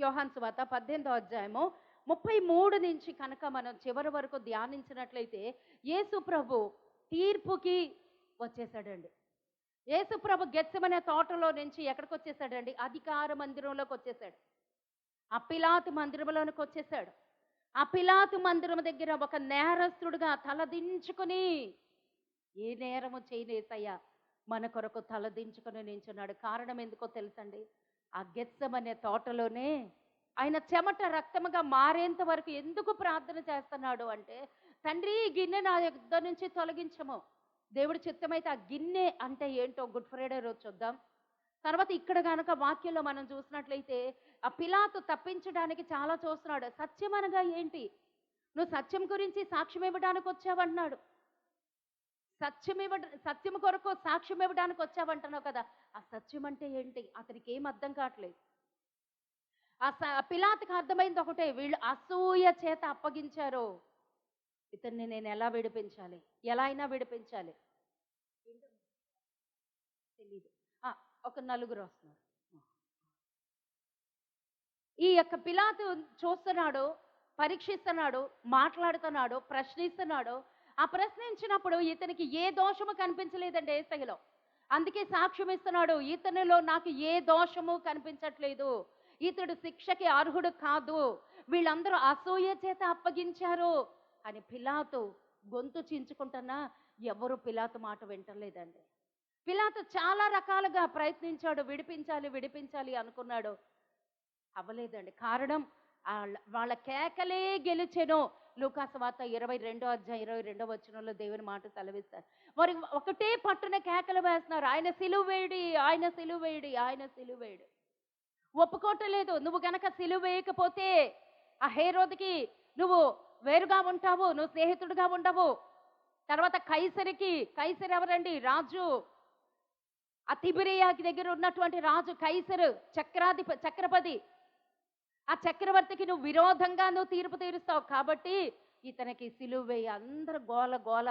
యోహాను సువార్త 18వ అధ్యాయము 33 నుంచి కనుక మనం చివరి వరకు ధ్యానించినట్లయితే యేసు ప్రభు తీర్పుకి వచ్చేసాడండి. యేసు ప్రభు గెత్సెమనే తోటలో నుంచి ఎక్కడికి వచ్చేసాడండి? అధికార మందిరంలోకి వచ్చేసాడు. ఆ పిలాతు మందిరంలోనికి వచ్చేసాడు. ఆ పిలాతు మందిరం దగ్గర ఒక నేరస్తుడుగా తలదించుకుని, ఏ నేరము చేయని యేసయ్య మన కొరకు తలదించుకుని నించున్నాడు. కారణం ఎందుకో తెలుసండి? ఆ గెత్సెమనే తోటలోనే ఆయన చెమట రక్తముగా మారేంత వరకు ఎందుకు ప్రార్థన చేస్తున్నాడు అంటే, తండ్రి ఈ గిన్నె నా యొద్ద నుంచి తొలగించము. దేవుడి చిత్తమైతే ఆ గిన్నె అంటే ఏంటో గుడ్ ఫ్రైడే రోజు చూద్దాం. తర్వాత ఇక్కడ గనక వాక్యంలో మనం చూసినట్లయితే ఆ పిలాతు తప్పించడానికి చాలా చూస్తున్నాడు. సత్యం అనగా ఏంటి? నువ్వు సత్యం గురించి సాక్ష్యం ఇవ్వడానికి వచ్చావంటున్నాడు. సత్యం కొరకు సాక్ష్యం ఇవ్వడానికి వచ్చావంటున్నావు కదా. ఆ సత్యం అంటే ఏంటి? అతనికి ఏం అర్థం కావట్లేదు. పిలాతుకి అర్థమైంది ఒకటే, వీళ్ళు అసూయ చేత అప్పగించారు. ఇతన్ని నేను ఎలా విడిపించాలి? ఎలా అయినా విడిపించాలి. తెలీదు. ఒక నలుగురు వస్తున్నారు. ఈ యొక్క పిలాతు చూస్తున్నాడు, పరీక్షిస్తున్నాడు, మాట్లాడుతున్నాడు, ప్రశ్నిస్తున్నాడు. ఆ ప్రశ్నించినప్పుడు ఇతనికి ఏ దోషము కనిపించలేదండి యేసయ్యలో. అందుకే సాక్ష్యం ఇస్తున్నాడు, ఇతనిలో నాకు ఏ దోషము కనిపించట్లేదు, ఇతడు శిక్షకి అర్హుడు కాదు, వీళ్ళందరూ అసూయ చేత అప్పగించారు అని పిలాతు గొంతు చించుకుంటున్నా ఎవరు పిలాతు మాట వింటలేదండి. పిలాతు చాలా రకాలుగా ప్రయత్నించాడు, విడిపించాలి విడిపించాలి అనుకున్నాడు, అవ్వలేదండి. కారణం వాళ్ళ కేకలే గెలిచెను. లూకాసు వార్త 22వ అధ్యాయం 22వ వచనంలో దేవుని మాట సెలవిస్తారు. మరి ఒకటే పట్టున కేకలు వేస్తున్నారు, ఆయన సిలువ వేయడి, ఆయన సిలువ వేయడి, ఆయన సిలువ వేయడు. ఒప్పుకోవట్లేదు. నువ్వు గనక సిలువ వేయకపోతే ఆ హేరోదుకి నువ్వు వేరుగా ఉంటావు, నువ్వు స్నేహితుడిగా ఉండవు. తర్వాత కైసర్ ఎవరండి? రాజు. ఆ తిబిరియాకి దగ్గర ఉన్నటువంటి రాజు కైసరు, చక్రపతి. ఆ చక్రవర్తికి నువ్వు విరోధంగా నువ్వు తీర్పు తీరుస్తావు కాబట్టి ఇతనికి సిలువ వేయి. అందరు గోల గోల,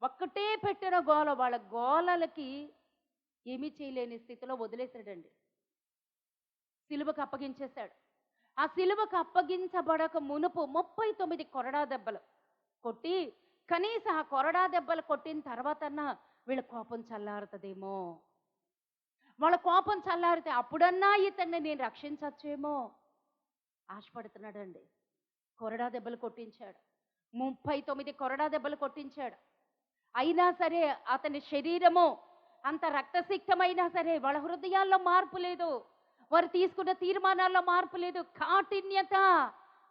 ఒక్కటే పెట్టిన గోల. వాళ్ళ గోలలకి ఏమీ చేయలేని స్థితిలో వదిలేశాడండి. సిలువకు అప్పగించేశాడు. ఆ సిలువకు అప్పగించబడక మునుపు 39 కొరడా దెబ్బలు కొట్టి, కనీసం ఆ కొరడా దెబ్బలు కొట్టిన తర్వాతన్నా వీళ్ళ కోపం చల్లారుతుందేమో, వాళ్ళ కోపం చల్లారితే అప్పుడన్నా ఇతన్ని నేను రక్షించచ్చేమో ఆశపడుతున్నాడండి. కొరడా దెబ్బలు కొట్టించాడు. 39 కొరడా దెబ్బలు కొట్టించాడు. అయినా సరే అతని శరీరము అంత రక్తసిక్తమైనా సరే వాళ్ళ హృదయాల్లో మార్పు లేదు, వారు తీసుకున్న తీర్మానాల్లో మార్పు లేదు. కాఠిన్యత,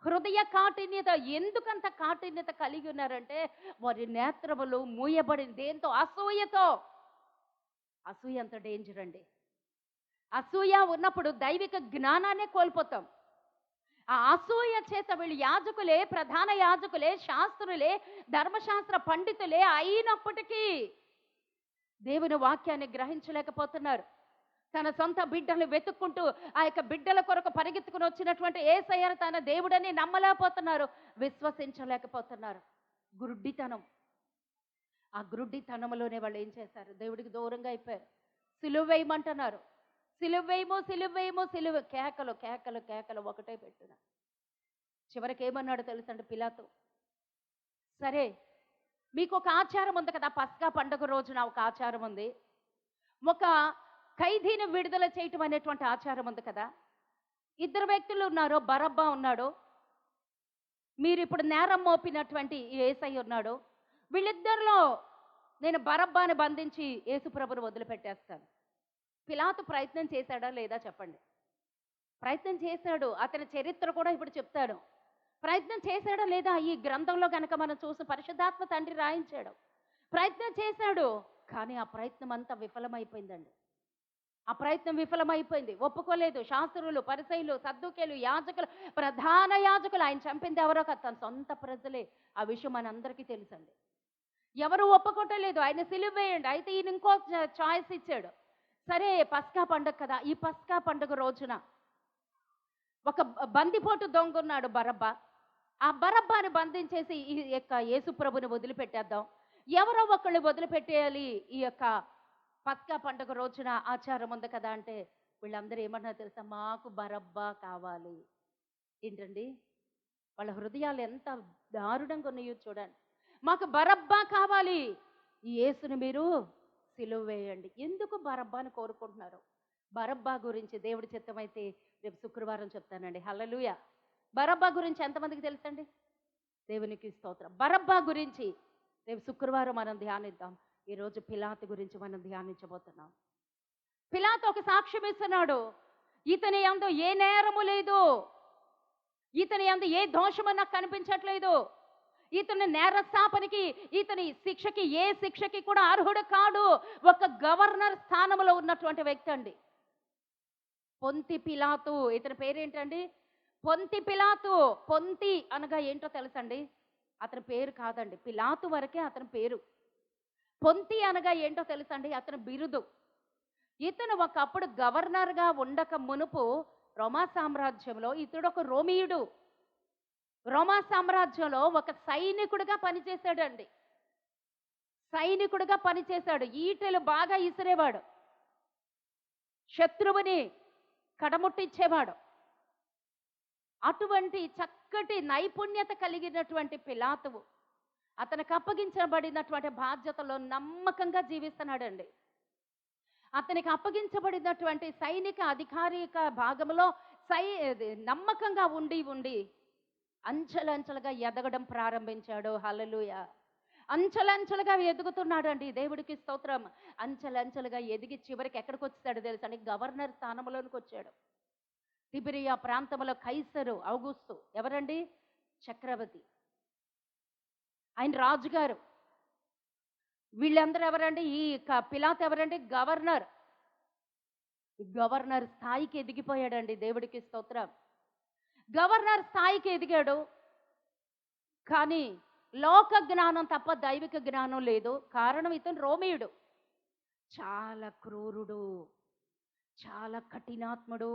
హృదయ కాఠిన్యత. ఎందుకంత కాఠిన్యత కలిగి ఉన్నారంటే వారి నేత్రములు మూయబడింది దేంతో? అసూయతో. అసూయ అంత డేంజర్ అండి. అసూయ ఉన్నప్పుడు దైవిక జ్ఞానాన్ని కోల్పోతాం. ఆ అసూయ చేత వీళ్ళు యాజకులే, ప్రధాన యాజకులే, శాస్త్రులే, ధర్మశాస్త్ర పండితులే అయినప్పటికీ దేవుని వాక్యాన్ని గ్రహించలేకపోతున్నారు. తన సొంత బిడ్డలు వెతుక్కుంటూ ఆ యొక్క బిడ్డల కొరకు పరిగెత్తుకుని వచ్చినటువంటి యేసయ్యను తన దేవుడని నమ్మలేకపోతున్నారు, విశ్వసించలేకపోతున్నారు. గురుడ్డితనం. ఆ గురుడ్డితనంలోనే వాళ్ళు ఏం చేశారు? దేవుడికి దూరంగా అయిపోయారు. సిలువ వేయమంటున్నారు. సిలువ వేయము, సిలువ వేయము, సిలువ. కేకలు కేకలు కేకలు ఒకటే పెట్టిన. చివరికి ఏమన్నాడు తెలుసండి పిలాతు? సరే, మీకు ఒక ఆచారం ఉంది కదా, పస్కా పండుగ రోజున ఒక ఆచారం ఉంది, ఒక ఖైదీని విడుదల చేయటం అనేటువంటి ఆచారం ఉంది కదా. ఇద్దరు వ్యక్తులు ఉన్నారు, బరబ్బా ఉన్నాడు, మీరు ఇప్పుడు నేరం మోపినటువంటి యేసయ్య ఉన్నాడు. వీళ్ళిద్దరిలో నేను బరబ్బాని బంధించి యేసుప్రభుని వదిలిపెట్టేస్తాను. పిలాతు ప్రయత్నం చేశాడా లేదా చెప్పండి? ప్రయత్నం చేశాడు. అతని చరిత్ర కూడా ఇప్పుడు చెప్తాడు. ప్రయత్నం చేశాడా లేదా? ఈ గ్రంథంలో కనుక మనం చూసి పరిశుద్ధాత్మ తండ్రి రాయించాడు. ప్రయత్నం చేశాడు, కానీ ఆ ప్రయత్నం అంతా విఫలమైపోయిందండి. ఆ ప్రయత్నం విఫలమైపోయింది. ఒప్పుకోలేదు. శాస్త్రులు, పరిసయ్యులు, సద్దూకేలు, యాజకులు, ప్రధాన యాజకులు. ఆయన చంపింది ఎవరో కాదు, తన సొంత ప్రజలే. ఆ విషయం మనందరికీ తెలుసండి. ఎవరు ఒప్పుకోవట్లేదు, ఆయన సిలువ వేయండి. అయితే ఈయన ఇంకో చాయిస్ ఇచ్చాడు. సరే, పస్కా పండుగ కదా, ఈ పస్కా పండుగ రోజున ఒక బందిపోటు దొంగ ఉన్నాడు, బరబ్బా. ఆ బరబ్బాని బంధించేసి ఈ యొక్క యేసుప్రభుని వదిలిపెట్టేద్దాం. ఎవరో ఒకళ్ళు వదిలిపెట్టేయాలి. ఈ యొక్క పస్కా పండుగ రోజున ఆచారం ఉంది కదా అంటే వీళ్ళందరూ ఏమన్నారు తెలుసా? మాకు బరబ్బా కావాలి. ఏంటండి, వాళ్ళ హృదయాలు ఎంత దారుణంగా ఉన్నాయో చూడండి. మాకు బరబ్బా కావాలి, ఈ యేసుని మీరు సిలువ వేయండి. ఎందుకు బరబ్బాని కోరుకుంటున్నారు? బరబ్బా గురించి దేవుడి చిత్తమైతే రేపు శుక్రవారం చెప్తానండి. హల్లెలూయా. బరబ్బా గురించి ఎంతమందికి తెలుసండి? దేవునికి స్తోత్రం. బరబ్బా గురించి రేపు శుక్రవారం మనం ధ్యానిద్దాం. ఈరోజు పిలాతు గురించి మనం ధ్యానించబోతున్నాం. పిలాతు ఒక సాక్ష్యం ఇస్తున్నాడు. ఇతని యందు ఏ నేరము లేదు, ఇతని యందు ఏ దోషము నాకు కనిపించట్లేదు, ఇతని నేరస్థాపనకి, ఇతని శిక్షకి, ఏ శిక్షకి కూడా అర్హుడు కాడు. ఒక గవర్నర్ స్థానంలో ఉన్నటువంటి వ్యక్తి అండి పొంతి పిలాతు. ఇతని పేరేంటండి? పొంతి పిలాతు. పొంతి అనగా ఏంటో తెలుసండి? అతని పేరు కాదండి, పిలాతు వరకే అతని పేరు. పొంతి అనగా ఏంటో తెలుసండి? అతని బిరుదు. ఇతను ఒకప్పుడు గవర్నర్గా ఉండక మునుపు రోమా సామ్రాజ్యంలో ఇతడు ఒక రోమియుడు. రోమా సామ్రాజ్యంలో ఒక సైనికుడిగా పనిచేశాడండి. సైనికుడిగా పనిచేశాడు. ఈటెలు బాగా ఇసిరేవాడు, శత్రువుని కడముట్టించేవాడు. అటువంటి చక్కటి నైపుణ్యత కలిగినటువంటి పిలాతువు అతనికి అప్పగించబడినటువంటి బాధ్యతలో నమ్మకంగా జీవిస్తున్నాడండి. అతనికి అప్పగించబడినటువంటి సైనిక అధికారిక భాగంలో నమ్మకంగా ఉండి అంచెలంచెలుగా ఎదగడం ప్రారంభించాడు. హల్లెలూయా. అంచెలంచెలుగా ఎదుగుతున్నాడండి. దేవుడికి స్తోత్రం. అంచెలంచెలుగా ఎదిగి చివరికి ఎక్కడికి వచ్చాడు తెలుసండి? గవర్నర్ స్థానంలోనికి వచ్చాడు. తిబిరియా ప్రాంతంలో కైసరు ఔగుస్తు ఎవరండి? చక్రవర్తి. ఆయన రాజుగారు. వీళ్ళందరూ ఎవరండి? ఈ పిలాతు ఎవరండి? గవర్నర్. గవర్నర్ స్థాయికి ఎదిగిపోయాడండి. దేవుడికి స్తోత్రం. గవర్నర్ స్థాయికి ఎదిగాడు. కానీ లోక జ్ఞానం తప్ప దైవిక జ్ఞానం లేదు. కారణం ఇతను రోమియుడు. చాలా క్రూరుడు, చాలా కఠినాత్ముడు.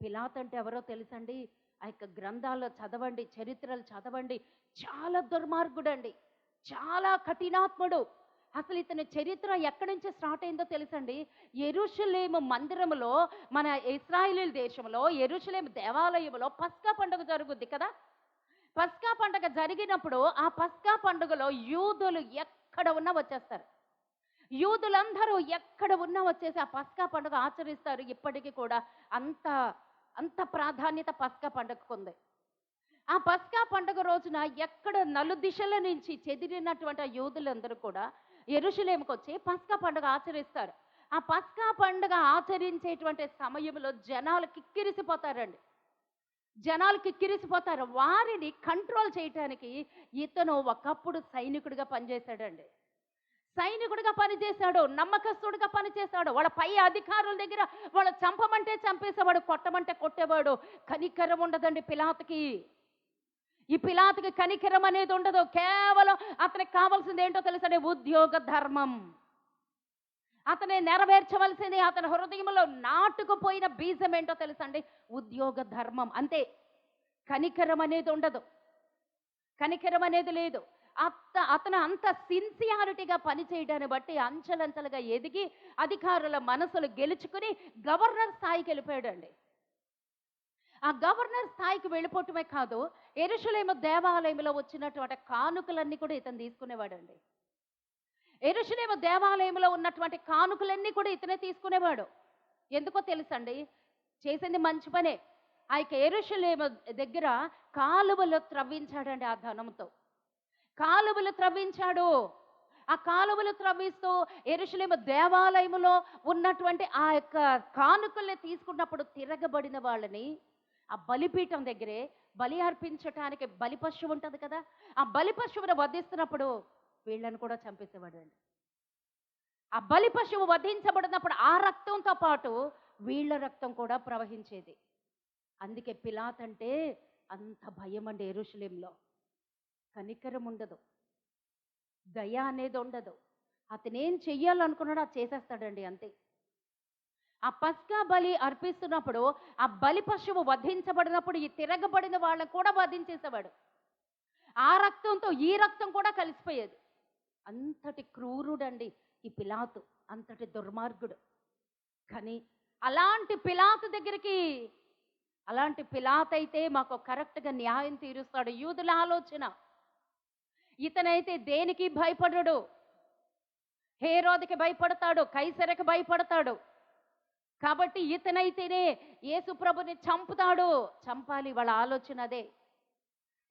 పిలాతు అంటే ఎవరో తెలుసండి? ఆ యొక్క గ్రంథాల్లో చదవండి, చరిత్రలు చదవండి. చాలా దుర్మార్గుడండి, చాలా కఠినాత్ముడు. అసలు ఇతని చరిత్ర ఎక్కడి నుంచి స్టార్ట్ అయిందో తెలుసండి? యెరూషలేము మందిరములో, మన ఇశ్రాయేలు దేశంలో యెరూషలేము దేవాలయంలో పస్కా పండుగ జరుగుద్ది కదా. పస్కా పండుగ జరిగినప్పుడు ఆ పస్కా పండుగలో యూదులు ఎక్కడ ఉన్నా వచ్చేస్తారు. యూదులందరూ ఎక్కడ ఉన్నా వచ్చేసి ఆ పస్కా పండుగ ఆచరిస్తారు. ఇప్పటికీ కూడా అంత అంత ప్రాధాన్యత పస్కా పండుగకు ఉంది. ఆ పస్కా పండుగ రోజున ఎక్కడ నలుదిశల నుంచి చెదిరినటువంటి యూదులందరూ కూడా యెరూషలేముకు వచ్చి పస్కా పండుగ ఆచరిస్తారు. ఆ పస్కా పండుగ ఆచరించేటువంటి సమయంలో జనాలు కిక్కిరిసిపోతారండి. జనాలు కిక్కిరిసిపోతారు. వారిని కంట్రోల్ చేయటానికి ఇతను ఒకప్పుడు సైనికుడిగా పనిచేశాడండి. సైనికుడిగా పనిచేశాడు, నమ్మకస్తుడిగా పనిచేశాడు. వాళ్ళ పై అధికారుల దగ్గర వాళ్ళు చంపమంటే చంపేసేవాడు, కొట్టమంటే కొట్టేవాడు. కనికరం ఉండదండి పిలాతుకి. ఈ పిలాతుకి కనికరం అనేది ఉండదు. కేవలం అతనికి కావాల్సింది ఏంటో తెలుసండి? ఉద్యోగ ధర్మం. అతని నెరవేర్చవలసింది, అతని హృదయంలో నాటుకుపోయిన బీజం ఏంటో తెలుసండి? ఉద్యోగ ధర్మం. అంతే. కనికరం అనేది ఉండదు, కనికరం అనేది లేదు. అతను అంత సిన్సియారిటీగా పనిచేయడాన్ని బట్టి అంచెలంచెలుగా ఎదిగి అధికారుల మనసులు గెలుచుకుని గవర్నర్ స్థాయికి వెళ్ళిపోయాడండి. ఆ గవర్నర్ స్థాయికి వెళ్ళిపోవటమే కాదు, యెరూషలేము దేవాలయంలో వచ్చినటువంటి కానుకలన్నీ కూడా ఇతను తీసుకునేవాడండి. యెరూషలేము దేవాలయంలో ఉన్నటువంటి కానుకలన్నీ కూడా ఇతనే తీసుకునేవాడు. ఎందుకో తెలుసండి? చేసింది మంచి పనే. ఆ యొక్క యెరూషలేము దగ్గర కాలువలు త్రవ్వించాడండి. ఆ ధనంతో కాలువలు త్రవ్వించాడు. ఆ కాలువలు త్రవ్విస్తూ యెరూషలేము దేవాలయములో ఉన్నటువంటి ఆ యొక్క కానుకల్ని తీసుకున్నప్పుడు తిరగబడిన వాళ్ళని ఆ బలిపీఠం దగ్గరే బలి అర్పించటానికి బలి పశువు ఉంటుంది కదా, ఆ బలి పశువును వధిస్తున్నప్పుడు వీళ్ళని కూడా చంపేసేవాడండి. ఆ బలి పశువు వధించబడినప్పుడు ఆ రక్తంతో పాటు వీళ్ళ రక్తం కూడా ప్రవహించేది. అందుకే పిలాతు అంటే అంత భయం అండి. యెరూషలేములో కనికరం ఉండదు, దయ అనేది ఉండదు. అతనేం చెయ్యాలనుకున్నాడో అది చేసేస్తాడండి, అంతే. ఆ పస్కా బలి అర్పిస్తున్నప్పుడు ఆ బలి పశువు వధించబడినప్పుడు ఈ తిరగబడిన వాళ్ళని కూడా వధించేసేవాడు. ఆ రక్తంతో ఈ రక్తం కూడా కలిసిపోయేది. అంతటి క్రూరుడండి ఈ పిలాతు, అంతటి దుర్మార్గుడు. కానీ అలాంటి పిలాతు దగ్గరికి, అలాంటి పిలాతు అయితే మాకు కరెక్ట్గా న్యాయం తీరుస్తాడు. యూదుల ఆలోచన, ఇతనైతే దేనికి భయపడడు. హేరోదుకి భయపడతాడు, కైసరికి భయపడతాడు. కాబట్టి ఇతనైతేనే యేసుప్రభుని చంపుతాడు. చంపాలి, వాళ్ళ ఆలోచన అదే.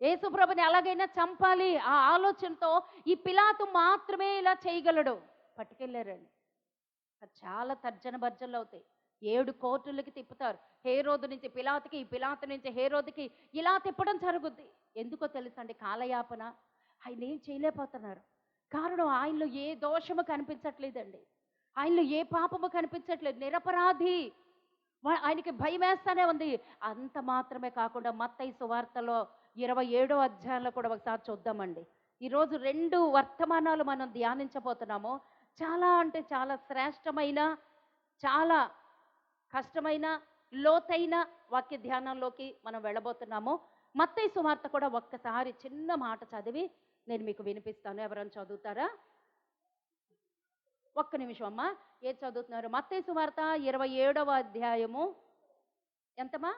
యేసుప్రభుని ఎలాగైనా చంపాలి ఆ ఆలోచనతో ఈ పిలాతు మాత్రమే ఇలా చేయగలడు. పట్టుకెళ్ళారండి. అది చాలా తర్జన భర్జనలు అవుతాయి. 7 కోర్టులకి తిప్పుతారు. హేరోదు నుంచి పిలాతుకి, పిలాతు నుంచి హేరోదుకి, ఇలా తిప్పడం జరుగుద్ది. ఎందుకో తెలుసండి, కాలయాపన. ఆయన ఏం చేయలేకపోతున్నారు. కారణం, ఆయనలో ఏ దోషము కనిపించట్లేదండి. ఆయనలో ఏ పాపము కనిపించట్లేదు. నిరపరాధి. ఆయనకి భయం వేస్తానే ఉంది. అంత మాత్రమే కాకుండా మత్తయి సువార్తలో 27వ అధ్యాయంలో కూడా ఒకసారి చూద్దామండి. ఈరోజు 2 వర్తమానాలు మనం ధ్యానించబోతున్నాము. చాలా అంటే చాలా శ్రేష్టమైన, చాలా కష్టమైన, లోతైన వాక్య ధ్యానంలోకి మనం వెళ్ళబోతున్నాము. మత్తయి సువార్త కూడా ఒక్కసారి చిన్న మాట చదివి నేను మీకు వినిపిస్తాను. ఎవరైనా చదువుతారా? ఒక్క నిమిషం అమ్మా. ఏది చదువుతున్నారు? మత్తయి సువార్త 27వ అధ్యాయము. ఎంతమా?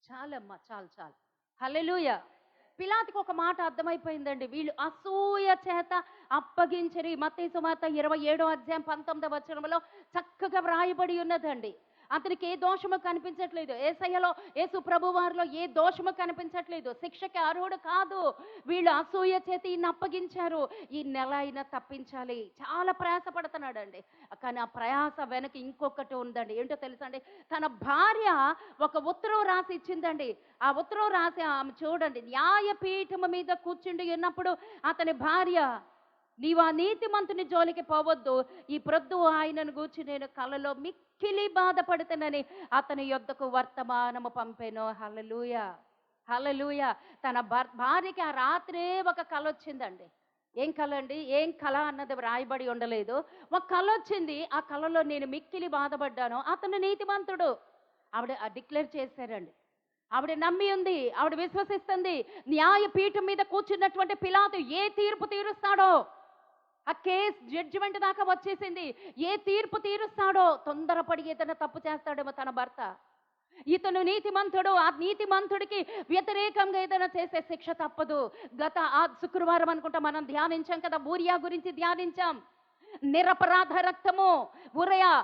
చాలమ్మా, చాలు చాలు. హల్లెలూయా. పిలాతుకి ఒక మాట అర్థమైపోయిందండి. వీళ్ళు అసూయ చేత అప్పగించరి. మత్తయి సువార్త 27వ అధ్యాయం 19వ వచనంలో చక్కగా వ్రాయబడి ఉన్నదండి. అతనికి ఏ దోషము కనిపించట్లేదు. యేసయ్యలో, యేసు ప్రభు వారిలో ఏ దోషము కనిపించట్లేదు. శిక్షకి అర్హుడు కాదు. వీళ్ళు అసూయ చేత ఈయన్ని అప్పగించారు. ఈ నెల అయినా తప్పించాలి. చాలా ప్రయాసపడుతున్నాడండి. కానీ ఆ ప్రయాస వెనక ఇంకొకటి ఉందండి. ఏంటో తెలుసా అండి? తన భార్య ఒక ఉత్తరం రాసి ఇచ్చిందండి. ఆ ఉత్తరం రాసి ఆమె చూడండి, న్యాయపీఠము మీద కూర్చుండి ఉన్నప్పుడు అతని భార్య, నీవు ఆ నీతిమంతుని జోలికి పోవద్దు, ఈ ప్రొద్దు ఆయనను గూర్చి నేను కలలో మిక్కిలి బాధపడుతానని అతని యొద్దకు వర్తమానము పంపాను. హల్లెలూయా, హల్లెలూయా. తన భార్యకి ఆ రాత్రే ఒక కల వచ్చిందండి. ఏం కల అండి? ఏం కల అన్నది రాయబడి ఉండలేదు. ఒక కల వచ్చింది. ఆ కలలో నేను మిక్కిలి బాధపడ్డాను, అతను నీతిమంతుడు. ఆవిడ డిక్లేర్ చేశారండి. ఆవిడ నమ్మి ఉంది, ఆవిడ విశ్వసిస్తుంది. న్యాయపీఠం మీద కూర్చున్నటువంటి పిలాతు ఏ తీర్పు తీరుస్తాడో, ఆ కేస్ జడ్జిమెంట్ దాకా వచ్చేసింది. ఏ తీర్పు తీరుస్తాడో, తొందరపడి ఏదైనా తప్పు చేస్తాడేమో తన భర్త. ఇతను నీతిమంతుడు, ఆ నీతిమంతుడికి వ్యతిరేకంగా ఏదైనా చేసే శిక్ష తప్పదు. గత శుక్రవారం అనుకుంటా మనం ధ్యానించాం కదా, ఊరియా గురించి ధ్యానించాం. నిరపరాధ రక్తము, ఉరయా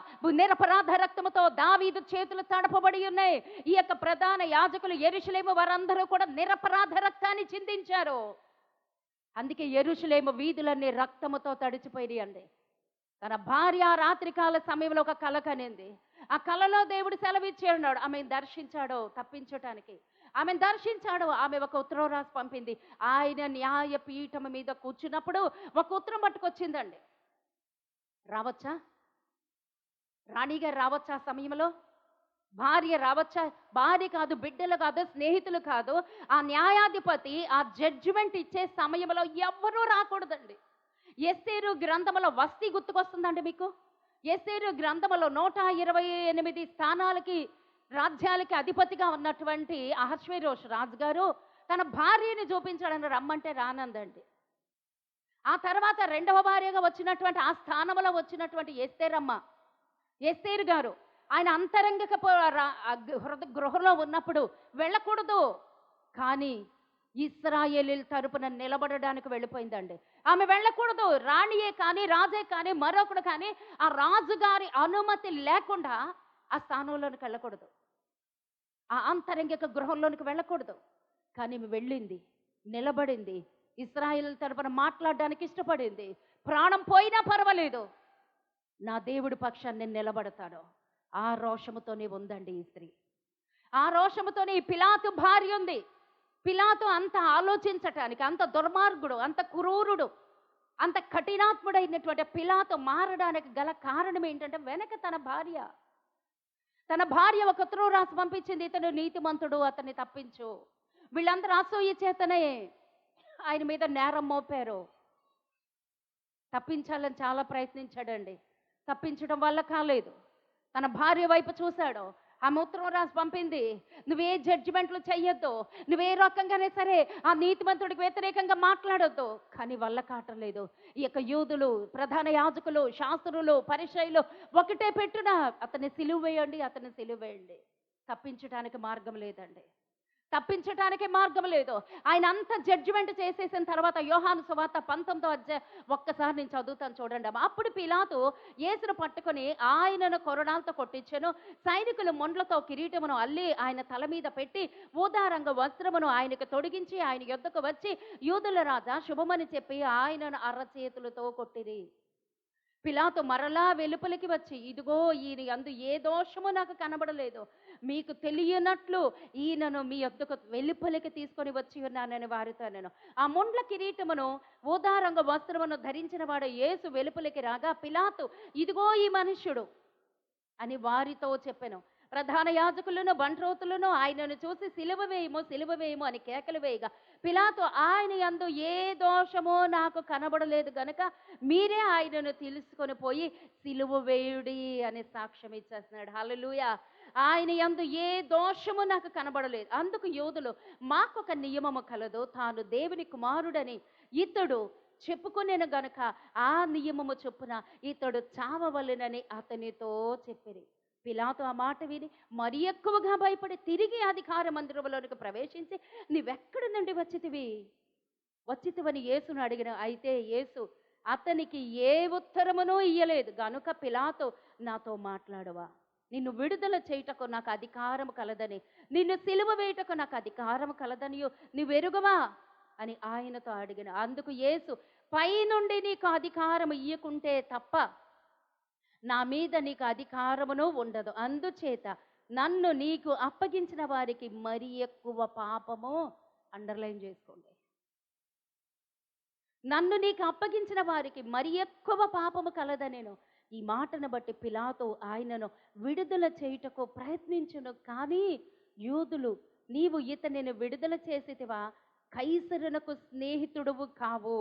నిరపరాధ రక్తముతో దావీదు చేతులు తడపబడి ఉన్నాయి. ఈ యొక్క ప్రధాన యాజకులు యెరూషలేము వారందరూ కూడా నిరపరాధ రక్తాన్ని చిందించారు. అందుకే యెరూషలేము వీధులన్నీ రక్తముతో తడిచిపోయి అండి. తన భార్య రాత్రికాల సమయంలో ఒక కల కనింది. ఆ కలలో దేవుడు సెలవిచ్చి ఉన్నాడు. ఆమెను దర్శించాడు తప్పించటానికి. ఆమెను దర్శించాడు. ఆమె ఒక ఉత్తరం రాసి పంపింది. ఆయన న్యాయపీఠం మీద కూర్చున్నప్పుడు ఒక ఉత్తరం పట్టుకొచ్చిందండి. రావచ్చా? రాణిగారు రావచ్చా? ఆ సమయంలో భార్య రావచ్చా? భార్య కాదు, బిడ్డలు కాదు, స్నేహితులు కాదు, ఆ న్యాయాధిపతి ఆ జడ్జిమెంట్ ఇచ్చే సమయంలో ఎవ్వరూ రాకూడదండి. ఎస్తేరు గ్రంథములో వస్తీ గుర్తుకొస్తుందండి మీకు? ఎస్తేరు గ్రంథములో 128 స్థానాలకి, రాజ్యాలకి అధిపతిగా ఉన్నటువంటి అహష్వేరోషు రాజుగారు తన భార్యని చూపించాడని రమ్మంటే రానందండి. ఆ తర్వాత రెండవ భార్యగా వచ్చినటువంటి, ఆ స్థానంలో వచ్చినటువంటి ఎస్తేరు గారు, ఆయన అంతరంగిక గృహలో ఉన్నప్పుడు వెళ్ళకూడదు. కానీ ఇశ్రాయేలీయుల తరపున నిలబడడానికి వెళ్ళిపోయిందండి. ఆమె వెళ్ళకూడదు. రాణియే కానీ, రాజే కానీ, మరొకడు కానీ ఆ రాజుగారి అనుమతి లేకుండా ఆ స్థానంలోనికి వెళ్ళకూడదు. ఆ ఆంతరంగిక గృహంలోనికి వెళ్ళకూడదు. కానీ ఈమె వెళ్ళింది, నిలబడింది, ఇశ్రాయేలీయుల తరపున మాట్లాడడానికి ఇష్టపడింది. ప్రాణం పోయినా పర్వాలేదు, నా దేవుడి పక్షాన్ని నేను నిలబడతాను. ఆ రోషముతోనే ఉందండి ఈ స్త్రీ. ఆ రోషముతోనే ఈ పిలాతు భార్య ఉంది. పిలాతు అంత ఆలోచించటానికి, అంత దుర్మార్గుడు, అంత క్రూరుడు, అంత కఠినాత్ముడైనటువంటి పిలాతు మారడానికి గల కారణం ఏంటంటే వెనక తన భార్య ఒక ఉత్తరం రాసి పంపించింది, ఇతను నీతిమంతుడు, అతన్ని తప్పించు. వీళ్ళందరూ అసూయ చేతనే ఆయన మీద నేరం మోపారు. తప్పించాలని చాలా ప్రయత్నించాడండి. తప్పించడం వల్ల కాలేదు. తన భార్య వైపు చూశాడు. ఆమె ఉత్తరం రాసి పంపింది, నువ్వే జడ్జిమెంట్లు చెయ్యొద్దు, నువ్వే రకంగానే సరే ఆ నీతిమంతుడికి వ్యతిరేకంగా మాట్లాడొద్దు. కానీ వల్ల కావట్లేదు. ఈ యొక్క యూదులు, ప్రధాన యాజకులు, శాస్త్రులు, పరిసయ్యులు ఒకటే పెట్టున అతన్ని సిలువ వేయండి, అతన్ని సిలువ వేయండి. తప్పించడానికి మార్గం లేదండి. తప్పించటానికి మార్గం లేదు. ఆయన అంత జడ్జిమెంట్ చేసేసిన తర్వాత యోహాను సువార్త 19వ అధ్యాయం ఒక్కసారి నేను చదువుతాను చూడండి. అప్పుడు పిలాతు యేసును పట్టుకొని ఆయనను కొరడాలతో కొట్టించెను. సైనికులు మొండ్లతో కిరీటమును అల్లి ఆయన తల మీద పెట్టి ఊదారంగ వస్త్రమును ఆయనకు తొడిగించి ఆయన యొద్దకు వచ్చి, యూదుల రాజా శుభమని చెప్పి ఆయనను అరచేతులతో కొట్టిరి. పిలాతు మరలా వెలుపలికి వచ్చి, ఇదిగో ఈయన యందు ఏ దోషము నాకు కనబడలేదు, మీకు తెలియనట్లు ఈయనను మీ యొద్దకు వెలుపలికి తీసుకొని వచ్చి ఉన్నానని వారితో నేను. ఆ ముండ్ల కిరీటమును ఊదారంగ వస్త్రమును ధరించిన వాడు యేసు వెలుపలికి రాగా, పిలాతు ఇదిగో ఈ మనుష్యుడు అని వారితో చెప్పెను. ప్రధాన యాజకులను, బంట్రోతులను ఆయనను చూసి సిలువ వేయము అని కేకలు వేయగా, పిలాతు ఆయన యందు ఏ దోషమో నాకు కనబడలేదు గనుక మీరే ఆయనను తీసుకొని పోయి సిలువ వేయుడి అని సాక్ష్యం ఇచ్చేస్తున్నాడు. హల్లెలూయా. ఆయన యందు ఏ దోషము నాకు కనబడలేదు. అందుకు యూదులు, మాకొక నియమము కలదు, తాను దేవుని కుమారుడని ఇతడు చెప్పుకునేను గనుక ఆ నియమము చొప్పున ఇతడు చావవలెనని అతనితో చెప్పిరి. పిలాతు ఆ మాట విని మరి ఎక్కువగా భయపడి తిరిగి అధికార మందిరంలోనికి ప్రవేశించి, నీవెక్కడి నుండి వచ్చితివని యేసును అడిగిన. అయితే యేసు అతనికి ఏ ఉత్తరమునూ ఇయ్యలేదు. గనుక పిలాతు, నాతో మాట్లాడవా, నిన్ను విడుదల చేయుటకు నాకు అధికారం కలదని, నిన్ను సిలువ వేయుటకు నాకు అధికారం కలదనియు నీవెరుగవా అని ఆయనతో అడిగిన. అందుకు యేసు, పైనుండి నీకు అధికారం ఇయ్యకుంటే తప్ప నా మీద నీకు అధికారమును ఉండదు. అందుచేత నన్ను నీకు అప్పగించిన వారికి మరి ఎక్కువ పాపము, అండర్లైన్ చేసుకోండి, నన్ను నీకు అప్పగించిన వారికి మరి ఎక్కువ పాపము కలదనేను. ఈ మాటను బట్టి పిలాతు ఆయనను విడుదల చేయుటకు ప్రయత్నించును. కానీ యూదులు, నీవు ఇతనిని విడుదల చేసితివా, కైసరునకు స్నేహితుడువు కావు,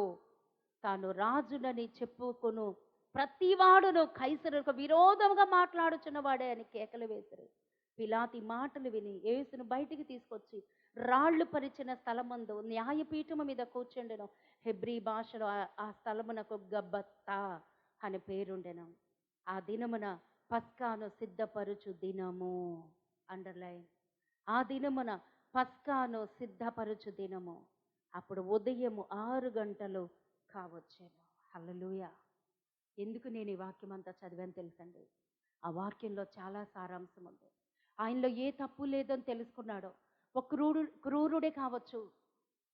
తాను రాజునని చెప్పుకొను ప్రతివాడును కైసరుకు విరోధముగా మాట్లాడుచున్నవాడే అని కేకలు వేసిరి. పిలాతు మాటలు విని యేసును బయటికి తీసుకొచ్చి రాళ్లు పరిచిన స్థలమందు న్యాయపీఠము మీద కూర్చుండెను. హెబ్రీ భాషలో ఆ స్థలమునకు గబ్బత్తా అని పేరుండెను. ఆ దినమున పస్కాను సిద్ధపరుచు దినము, అండర్లైన్, ఆ దినమున పస్కాను సిద్ధపరుచు దినము. అప్పుడు ఉదయము 6 గంటలు కావచ్చేను. హల్లెలూయా. ఎందుకు నేను ఈ వాక్యం అంతా చదివాను తెలుసండి? ఆ వాక్యంలో చాలా సారాంశం ఉంది. ఆయనలో ఏ తప్పు లేదని తెలుసుకున్నాడో. ఒక క్రూరుడే కావచ్చు,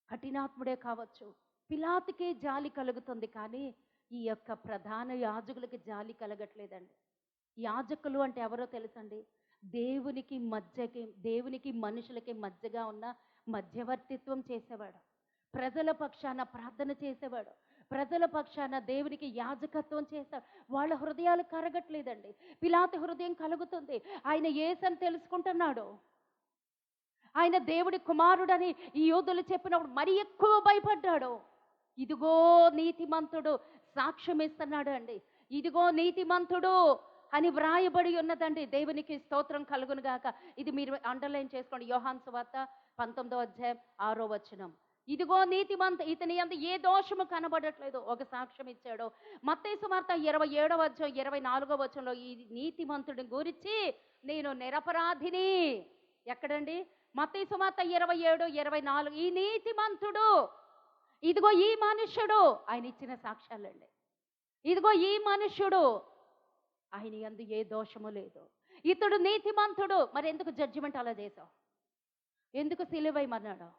కఠినాత్ముడే కావచ్చు, పిలాతుకే జాలి కలుగుతుంది. కానీ ఈ యొక్క ప్రధాన యాజకులకి జాలి కలగట్లేదండి. యాజకులు అంటే ఎవరో తెలుసండి? దేవునికి మనుషులకి మధ్యగా ఉన్న మధ్యవర్తిత్వం చేసేవాడు, ప్రజల పక్షాన ప్రార్థన చేసేవాడు, ప్రజల పక్షాన దేవునికి యాజకత్వం చేశాడు. వాళ్ళ హృదయాలు కరగట్లేదండి. పిలాతు హృదయం కలుగుతుంది. ఆయన యేసని తెలుసుకుంటున్నాడు, ఆయన దేవుడి కుమారుడని ఈ యూదులు చెప్పినప్పుడు మరి ఎక్కువ భయపడ్డాడు. ఇదిగో నీతిమంతుడు సాక్ష్యం ఇస్తున్నాడు అండి. ఇదిగో నీతిమంతుడు అని వ్రాయబడి ఉన్నదండి. దేవునికి స్తోత్రం కలుగును గాక. ఇది మీరు అండర్లైన్ చేసుకోండి. యోహాను సువార్త 19వ అధ్యాయం 6వ వచనం. ఇదిగో నీతిమంత, ఇతని యందు ఏ దోషము కనబడట్లేదు, ఒక సాక్ష్యం ఇచ్చాడు. మత్తయి సువార్త 27వ అధ్యాయం 24వ వచనంలో ఈ నీతిమంతుడిని గురించి నేను నిరపరాధిని, ఎక్కడండి? మత్తయి సువార్త 27:24 ఈ నీతిమంతుడు, ఇదిగో ఈ మనుష్యుడు, ఆయన ఇచ్చిన సాక్ష్యాలండి. ఇదిగో ఈ మనుష్యుడు, ఆయన యందు ఏ దోషము లేదు, ఇతడు నీతిమంతుడు. మరి ఎందుకు జడ్జిమెంట్ అలా చేశావు? ఎందుకు సిలువేయమన్నాడు?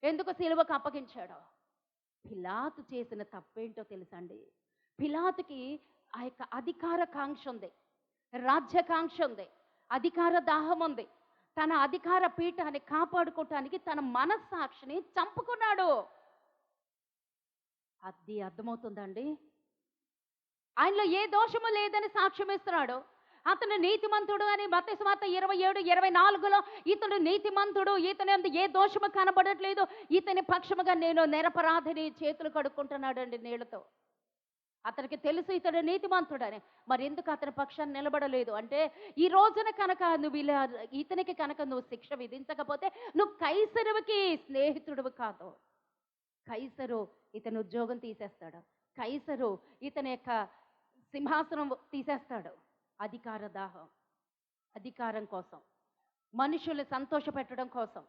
ఎందుకు సిలువకు అప్పగించాడు? పిలాతు చేసిన తప్పేంటో తెలుసండి. పిలాతుకి ఆ యొక్క అధికార కాంక్ష ఉంది, రాజ్యకాంక్ష ఉంది, అధికార దాహం ఉంది. తన అధికార పీఠాన్ని కాపాడుకోవటానికి తన మనస్సాక్షిని చంపుకున్నాడు. అది అర్థమవుతుందండి. ఆయనలో ఏ దోషము లేదని సాక్ష్యం ఇస్తున్నాడు. అతను నీతిమంతుడు అని మత్తయి సువార్త 27:24లో ఇతడు నీతిమంతుడు, ఇతని యందు ఏ దోషము కనబడట్లేదు, ఇతని పక్షముగా నేను నిరపరాధిని చేతులు కడుక్కుంటున్నాడండి నీళ్లతో. అతనికి తెలుసు ఇతడు నీతిమంతుడని. మరి ఎందుకు అతని పక్షాన్ని నిలబడలేదు అంటే, ఈ రోజున కనుక నువ్వు ఇలా ఇతనికి కనుక నువ్వు శిక్ష విధించకపోతే నువ్వు కైసరుకి స్నేహితుడు కాదు. కైసరు ఇతని ఉద్యోగం తీసేస్తాడు, కైసరు ఇతని యొక్క సింహాసనం తీసేస్తాడు. అధికార దాహం, అధికారం కోసం, మనుషులు సంతోషపెట్టడం కోసం,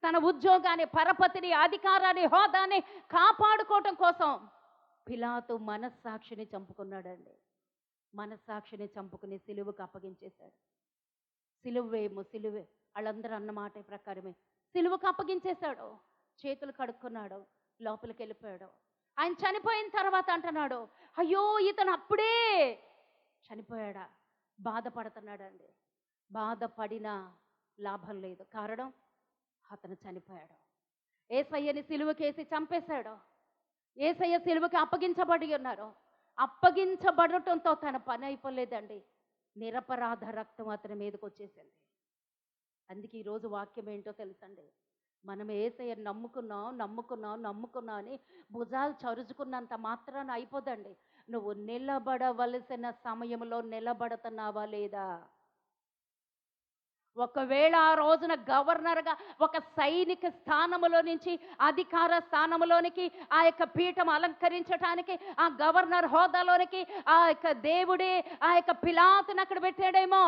తన ఉద్యోగాన్ని, పరపతిని, అధికారాన్ని, హోదాని కాపాడుకోవటం కోసం పిలాతు మనస్సాక్షిని చంపుకున్నాడండి. మనస్సాక్షిని చంపుకుని సిలువకు అప్పగించేశాడు. సిలువే వాళ్ళందరూ అన్నమాట ప్రకారమే సిలువకు అప్పగించేశాడు. చేతులు కడుక్కున్నాడు, లోపలికి వెళ్ళిపోయాడు. ఆయన చనిపోయిన తర్వాత అంటున్నాడు, అయ్యో ఇతను అప్పుడే చనిపోయాడా? బాధపడుతున్నాడండి. బాధపడినా లాభం లేదు. కారణం, అతను చనిపోయాడు. యేసయ్యని సిలువకేసి చంపేశాడు. యేసయ్య సిలువకి అప్పగించబడి ఉన్నారు. అప్పగించబడటంతో తన పని అయిపోలేదండి. నిరపరాధ రక్తం అతని మీదకి వచ్చేసింది. అందుకే ఈరోజు వాక్యం ఏంటో తెలుసండి. మనం యేసయ్య నమ్ముకున్నాం అని భుజాలు చరుచుకున్నంత మాత్రాన అయిపోదండి. నువ్వు నిలబడవలసిన సమయంలో నిలబడుతున్నావా లేదా? ఒకవేళ ఆ రోజున గవర్నర్గా ఒక సైనిక స్థానములో నుంచి అధికార స్థానంలోనికి ఆ యొక్క పీఠం అలంకరించటానికి ఆ గవర్నర్ హోదాలోనికి ఆ యొక్క దేవుడే ఆ యొక్క పిలాతుని అక్కడ పెట్టాడేమో.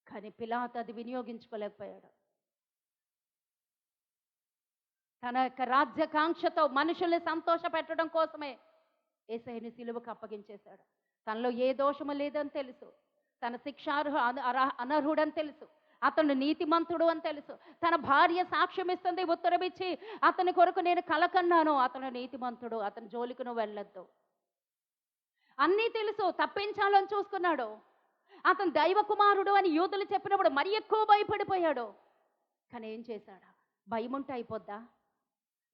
కానీ పిలాతు అది వినియోగించుకోలేకపోయాడు. తన యొక్క రాజ్యకాంక్షతో మనుషుల్ని సంతోష పెట్టడం కోసమే యేసయ్యని సిలువకు అప్పగించేశాడు. తనలో ఏ దోషము లేదని తెలుసు, తన అనర్హుడని తెలుసు, అతను నీతిమంతుడు అని తెలుసు. తన భార్య సాక్ష్యం ఇస్తుంది, ఉత్తరం ఇచ్చి అతని కొరకు నేను కలకన్నాను, అతను నీతిమంతుడు, అతని జోలికి నువ్వు వెళ్ళొద్దు అన్నీ తెలుసు. తప్పించాలని చూసుకున్నాడు. అతను దైవ కుమారుడు అని యూదులు చెప్పినప్పుడు మరి ఎక్కువ భయపడిపోయాడు. కానీ ఏం చేశాడా? భయం ఉంటే అయిపోద్దా?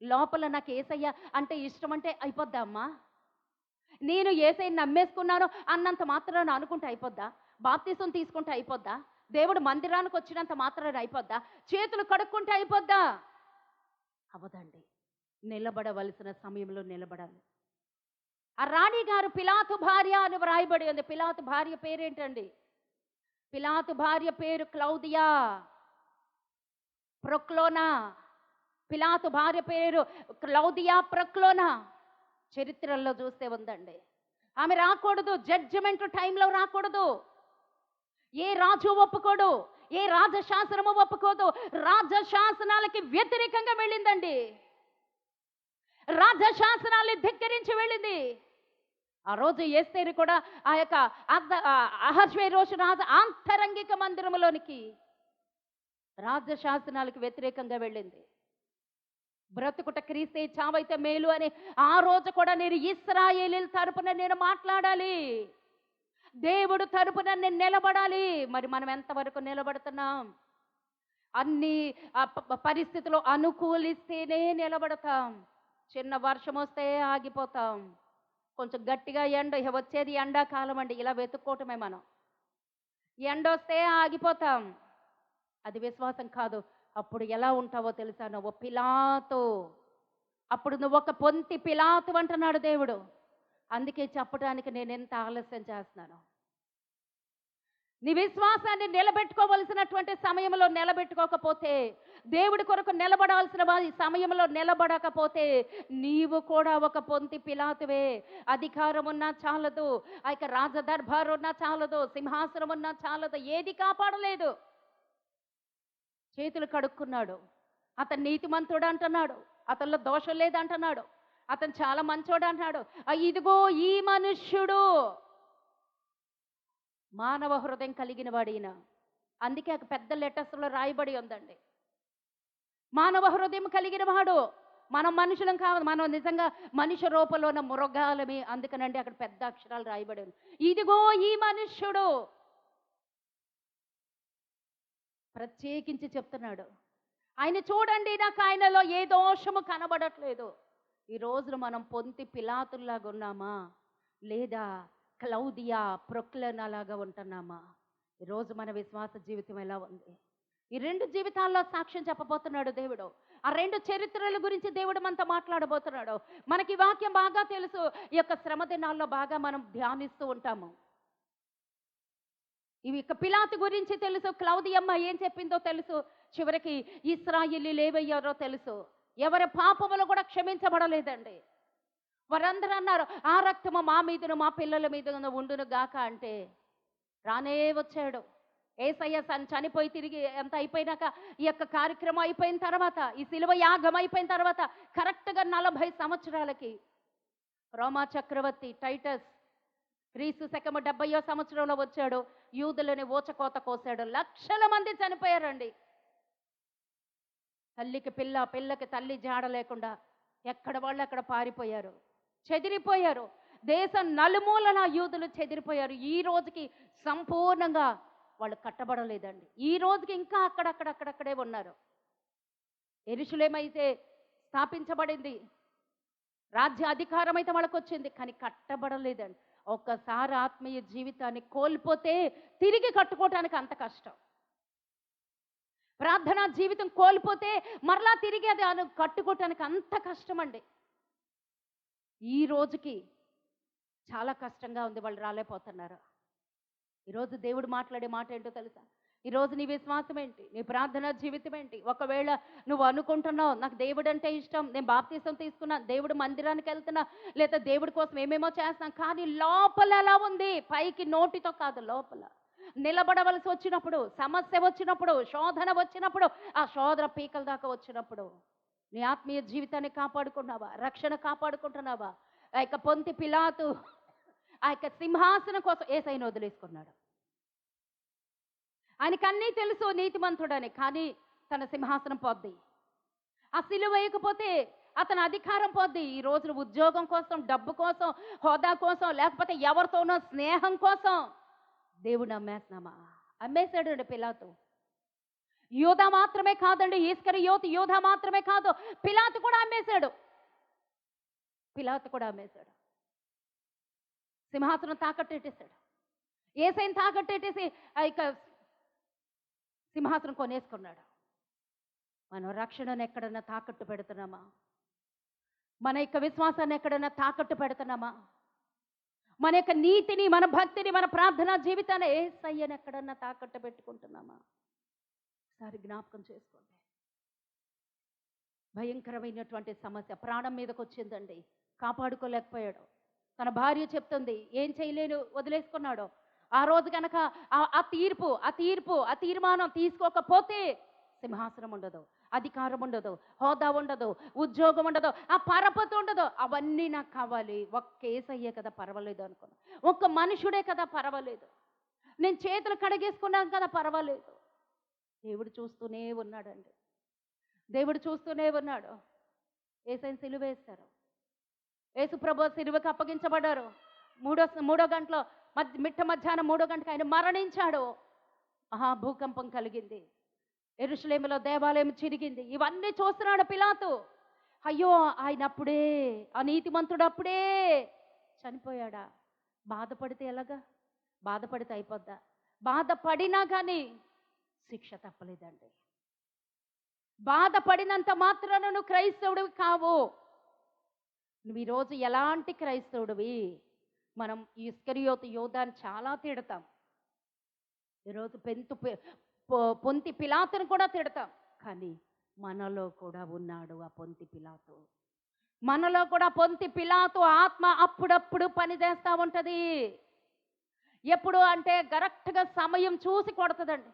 లోపల నాకు యేసయ్య అంటే ఇష్టం అంటే అయిపోద్దా అమ్మా? నేను యేసయ్యని నమ్మేసుకున్నాను అన్నంత మాత్రాన అనుకుంటే అయిపోద్దా? బాప్తిసం తీసుకుంటే అయిపోద్దా? దేవుడు మందిరానికి వచ్చినంత మాత్రాన అయిపోద్దా? చేతులు కడుక్కుంటే అయిపోద్దా? అవదండి. నిలబడవలసిన సమయంలో నిలబడాలి. ఆ రాణి గారు పిలాతు భార్య అని వ్రాయబడి ఉంది. పిలాతు భార్య పేరేంటండి? పిలాతు భార్య పేరు క్లౌదియా ప్రొక్లోనా. పిలాతు భార్య పేరు క్లౌదియా ప్రొక్లోనా. చరిత్రల్లో చూస్తే ఉందండి. ఆమె రాకూడదు, జడ్జిమెంట్ టైంలో రాకూడదు. ఏ రాజు ఒప్పుకోడు, ఏ రాజశాసనము ఒప్పుకోదు. రాజశాసనాలకి వ్యతిరేకంగా వెళ్ళిందండి. రాజశాసనాల్ని ధిక్కరించి వెళ్ళింది. ఆ రోజు ఎస్తేరు కూడా ఆ యొక్క అహష్వేరోషు రాజు ఆంతరంగిక మందిరంలోనికి రాజశాసనాలకు వ్యతిరేకంగా వెళ్ళింది. బ్రతుకుట క్రీస్తే, చావైతే మేలు అని ఆ రోజు కూడా నేను ఇశ్రాయేలీల తరపున నేను మాట్లాడాలి, దేవుడు తరపున నేను నిలబడాలి. మరి మనం ఎంతవరకు నిలబడుతున్నాం? అన్ని పరిస్థితులు అనుకూలిస్తేనే నిలబడతాం. చిన్న వర్షం వస్తే ఆగిపోతాం. కొంచెం గట్టిగా ఎండ, వచ్చేది ఎండాకాలం అండి, ఇలా వెతుక్కోవటమే మనం. ఎండ వస్తే ఆగిపోతాం. అది విశ్వాసం కాదు. అప్పుడు ఎలా ఉంటావో తెలుసా? నువ్వు పిలాతు. అప్పుడు నువ్వు ఒక పొంతి పిలాతు అంటున్నాడు దేవుడు. అందుకే చెప్పడానికి నేను ఎంత ఆలస్యం చేస్తున్నాను. నీ విశ్వాసాన్ని నిలబెట్టుకోవలసినటువంటి సమయంలో నిలబెట్టుకోకపోతే, దేవుడి కొరకు నిలబడాల్సిన సమయంలో నిలబడకపోతే నీవు కూడా ఒక పొంతి పిలాతువే. అధికారం ఉన్నా చాలదు, ఆ యొక్క రాజదర్బారు ఉన్నా చాలదు, సింహాసనం ఉన్నా చాలదు, ఏది కాపాడలేదు. చేతులు కడుక్కున్నాడు. అతను నీతిమంతుడు అంటున్నాడు, అతనిలో దోషం లేదంటున్నాడు, అతను చాలా మంచోడు అంటున్నాడు. ఇదిగో ఈ మనుష్యుడు మానవ హృదయం కలిగిన వాడిన. అందుకే ఒక పెద్ద లెటర్స్లో రాయబడి ఉందండి, మానవ హృదయం కలిగిన వాడు. మనం మనుషులం కాదు, మనం నిజంగా మనుష్య రూపంలో ఉన్న మృగాలమే. అందుకనండి అక్కడ పెద్ద అక్షరాలు రాయబడి ఉంది, ఇదిగో ఈ మనుష్యుడు. ప్రత్యేకించి చెప్తున్నాడు, ఆయన చూడండి, నాకు ఆయనలో ఏ దోషము కనబడట్లేదు. ఈ రోజున మనం పొంతి పిలాతుల్లాగా ఉన్నామా, లేదా క్లౌదియా ప్రొక్లనలాగా ఉంటున్నామా? ఈరోజు మన విశ్వాస జీవితం ఎలా ఉంది? ఈ రెండు జీవితాల్లో సాక్ష్యం చెప్పబోతున్నాడు దేవుడు. ఆ రెండు చరిత్రల గురించి దేవుడు మనతో మాట్లాడబోతున్నాడు. మనకి వాక్యం బాగా తెలుసు, ఈ యొక్క శ్రమ దినాల్లో బాగా మనం ధ్యానిస్తూ ఉంటాము. ఇవి ఇక పిలాతు గురించి తెలుసు, క్లౌదియమ్మ ఏం చెప్పిందో తెలుసు, చివరికి ఇశ్రాయేలీయులు ఏమయ్యారో తెలుసు. ఎవరి పాపములు కూడా క్షమించబడలేదండి. వారందరూ అన్నారు, ఆ రక్తము మా మీదను మా పిల్లల మీద ఉండును గాక అంటే రానే వచ్చాడు. యేసయ్య చనిపోయి తిరిగి ఎంత అయిపోయినాక, ఈ యొక్క కార్యక్రమం అయిపోయిన తర్వాత, ఈ శిలువ యాగం అయిపోయిన తర్వాత కరెక్ట్గా 40 సంవత్సరాలకి రోమా చక్రవర్తి టైటస్ క్రీస్తు శకము 70వ సంవత్సరంలో వచ్చాడు. యూదులని ఊచకోత కోసాడు. లక్షల మంది చనిపోయారండి. తల్లికి పిల్ల, పిల్లకి తల్లి జాడ లేకుండా ఎక్కడ వాళ్ళు అక్కడ పారిపోయారు, చెదిరిపోయారు. దేశం నలుమూలన యూదులు చెదిరిపోయారు. ఈ రోజుకి సంపూర్ణంగా వాళ్ళు కట్టబడలేదండి. ఈ రోజుకి ఇంకా అక్కడక్కడే ఉన్నారు. యెరూషలేము అయితే స్థాపించబడింది, రాజ్య అధికారం అయితే వాళ్ళకు వచ్చింది, కానీ కట్టబడలేదండి. ఒక్కసారి ఆత్మీయ జీవితాన్ని కోల్పోతే తిరిగి కట్టుకోవటానికి అంత కష్టం. ప్రార్థనా జీవితం కోల్పోతే మరలా తిరిగి అది కట్టుకోవటానికి అంత కష్టం అండి. ఈ రోజుకి చాలా కష్టంగా ఉంది, వాళ్ళు రాలేకపోతున్నారు. ఈరోజు దేవుడు మాట్లాడే మాట ఏంటో తెలుసా? ఈరోజు నీ విశ్వాసం ఏంటి, నీ ప్రార్థనా జీవితం ఏంటి? ఒకవేళ నువ్వు అనుకుంటున్నావు, నాకు దేవుడు అంటే ఇష్టం, నేను బాప్తీసం తీసుకున్నా, దేవుడు మందిరానికి వెళ్తున్నా, లేదా దేవుడి కోసం ఏమేమో చేస్తాం, కానీ లోపల ఎలా ఉంది? పైకి నోటితో కాదు, లోపల నిలబడవలసి వచ్చినప్పుడు, సమస్య వచ్చినప్పుడు, శోధన వచ్చినప్పుడు, ఆ శోధన పీకల దాకా వచ్చినప్పుడు నీ ఆత్మీయ జీవితాన్ని కాపాడుకున్నావా? రక్షణ కాపాడుకుంటున్నావా? ఆ యొక్క పొంతి పిలాతు ఆ యొక్క సింహాసనం కోసం యేసయ్యను వదిలేసుకున్నాడు. ఆయనకు అన్నీ తెలుసు నీతిమంతుడని, కానీ తన సింహాసనం పోద్ది. ఆ సిలువ వేయకపోతే అతని అధికారం పోద్ది. ఈ రోజున ఉద్యోగం కోసం, డబ్బు కోసం, హోదా కోసం, లేకపోతే ఎవరితోనో స్నేహం కోసం దేవుడు అమ్మేస్తున్నామా? అమ్మేశాడు పిలాతు. యూదా మాత్రమే కాదండి, ఇస్కరియోతు యూదా మాత్రమే కాదు, పిలాతు కూడా అమ్మేశాడు. పిలాతు కూడా అమ్మేశాడు. సింహాసనం తాకట్టేటేశాడు. యేసయ్యను తాకట్టేటేసి ఆ యొక్క సింహాసనం కొనేసుకున్నాడు. మనం రక్షణను ఎక్కడన్నా తాకట్టు పెడుతున్నామా? మన యొక్క విశ్వాసాన్ని ఎక్కడన్నా తాకట్టు పెడుతున్నామా? మన యొక్క నీతిని, మన భక్తిని, మన ప్రార్థనా జీవితాన్ని యేసయ్యను ఎక్కడన్నా తాకట్టు పెట్టుకుంటున్నామా? ఒకసారి జ్ఞాపకం చేసుకోండి. భయంకరమైనటువంటి సమస్య ప్రాణం మీదకి వచ్చిందండి, కాపాడుకోలేకపోయాడు. తన భార్య చెప్తుంది, ఏం చేయలేను, వదిలేసుకున్నాడు. ఆ రోజు కనుక ఆ తీర్మానం తీసుకోకపోతే సింహాసనం ఉండదు, అధికారం ఉండదు, హోదా ఉండదు, ఉద్యోగం ఉండదు, ఆ పరపతి ఉండదు. అవన్నీ నాకు కావాలి. ఒక్క యేసయ్యే కదా పర్వాలేదు అనుకున్నా, ఒక్క మనుషుడే కదా పర్వాలేదు, నేను చేతులు కడిగేసుకున్నాను కదా పర్వాలేదు. దేవుడు చూస్తూనే ఉన్నాడండి, దేవుడు చూస్తూనే ఉన్నాడు. యేసయ్యను సిలువ వేస్తారు. యేసు ప్రభు సిలువకు అప్పగించబడ్డారు. మూడో గంటలో మిట్ట మధ్యాహ్నం 3 గంటలకు ఆయన మరణించాడు. మహాభూకంపం కలిగింది. యెరూషలేములో దేవాలయం చిరిగింది. ఇవన్నీ చూస్తున్నాడు పిలాతు. అయ్యో, ఆయన అప్పుడే, ఆ నీతిమంతుడు అప్పుడే చనిపోయాడా? బాధపడితే ఎలాగా? బాధపడితే అయిపోద్దా? బాధపడినా కానీ శిక్ష తప్పలేదండి. బాధపడినంత మాత్రాన నువ్వు క్రైస్తవుడివి కావు. నువ్వు ఈరోజు ఎలాంటి క్రైస్తవుడివి? మనం ఇస్కరియోతు యోధాని చాలా తిడతాం. ఈరోజు పొంతి పిలాతుని కూడా తిడతాం, కానీ మనలో కూడా ఉన్నాడు ఆ పొంతి పిలాతు. మనలో కూడా పొంతి పిలాతు ఆత్మ అప్పుడప్పుడు పనిచేస్తూ ఉంటుంది. ఎప్పుడు అంటే కరెక్ట్గా సమయం చూసి కొడుతుందండి.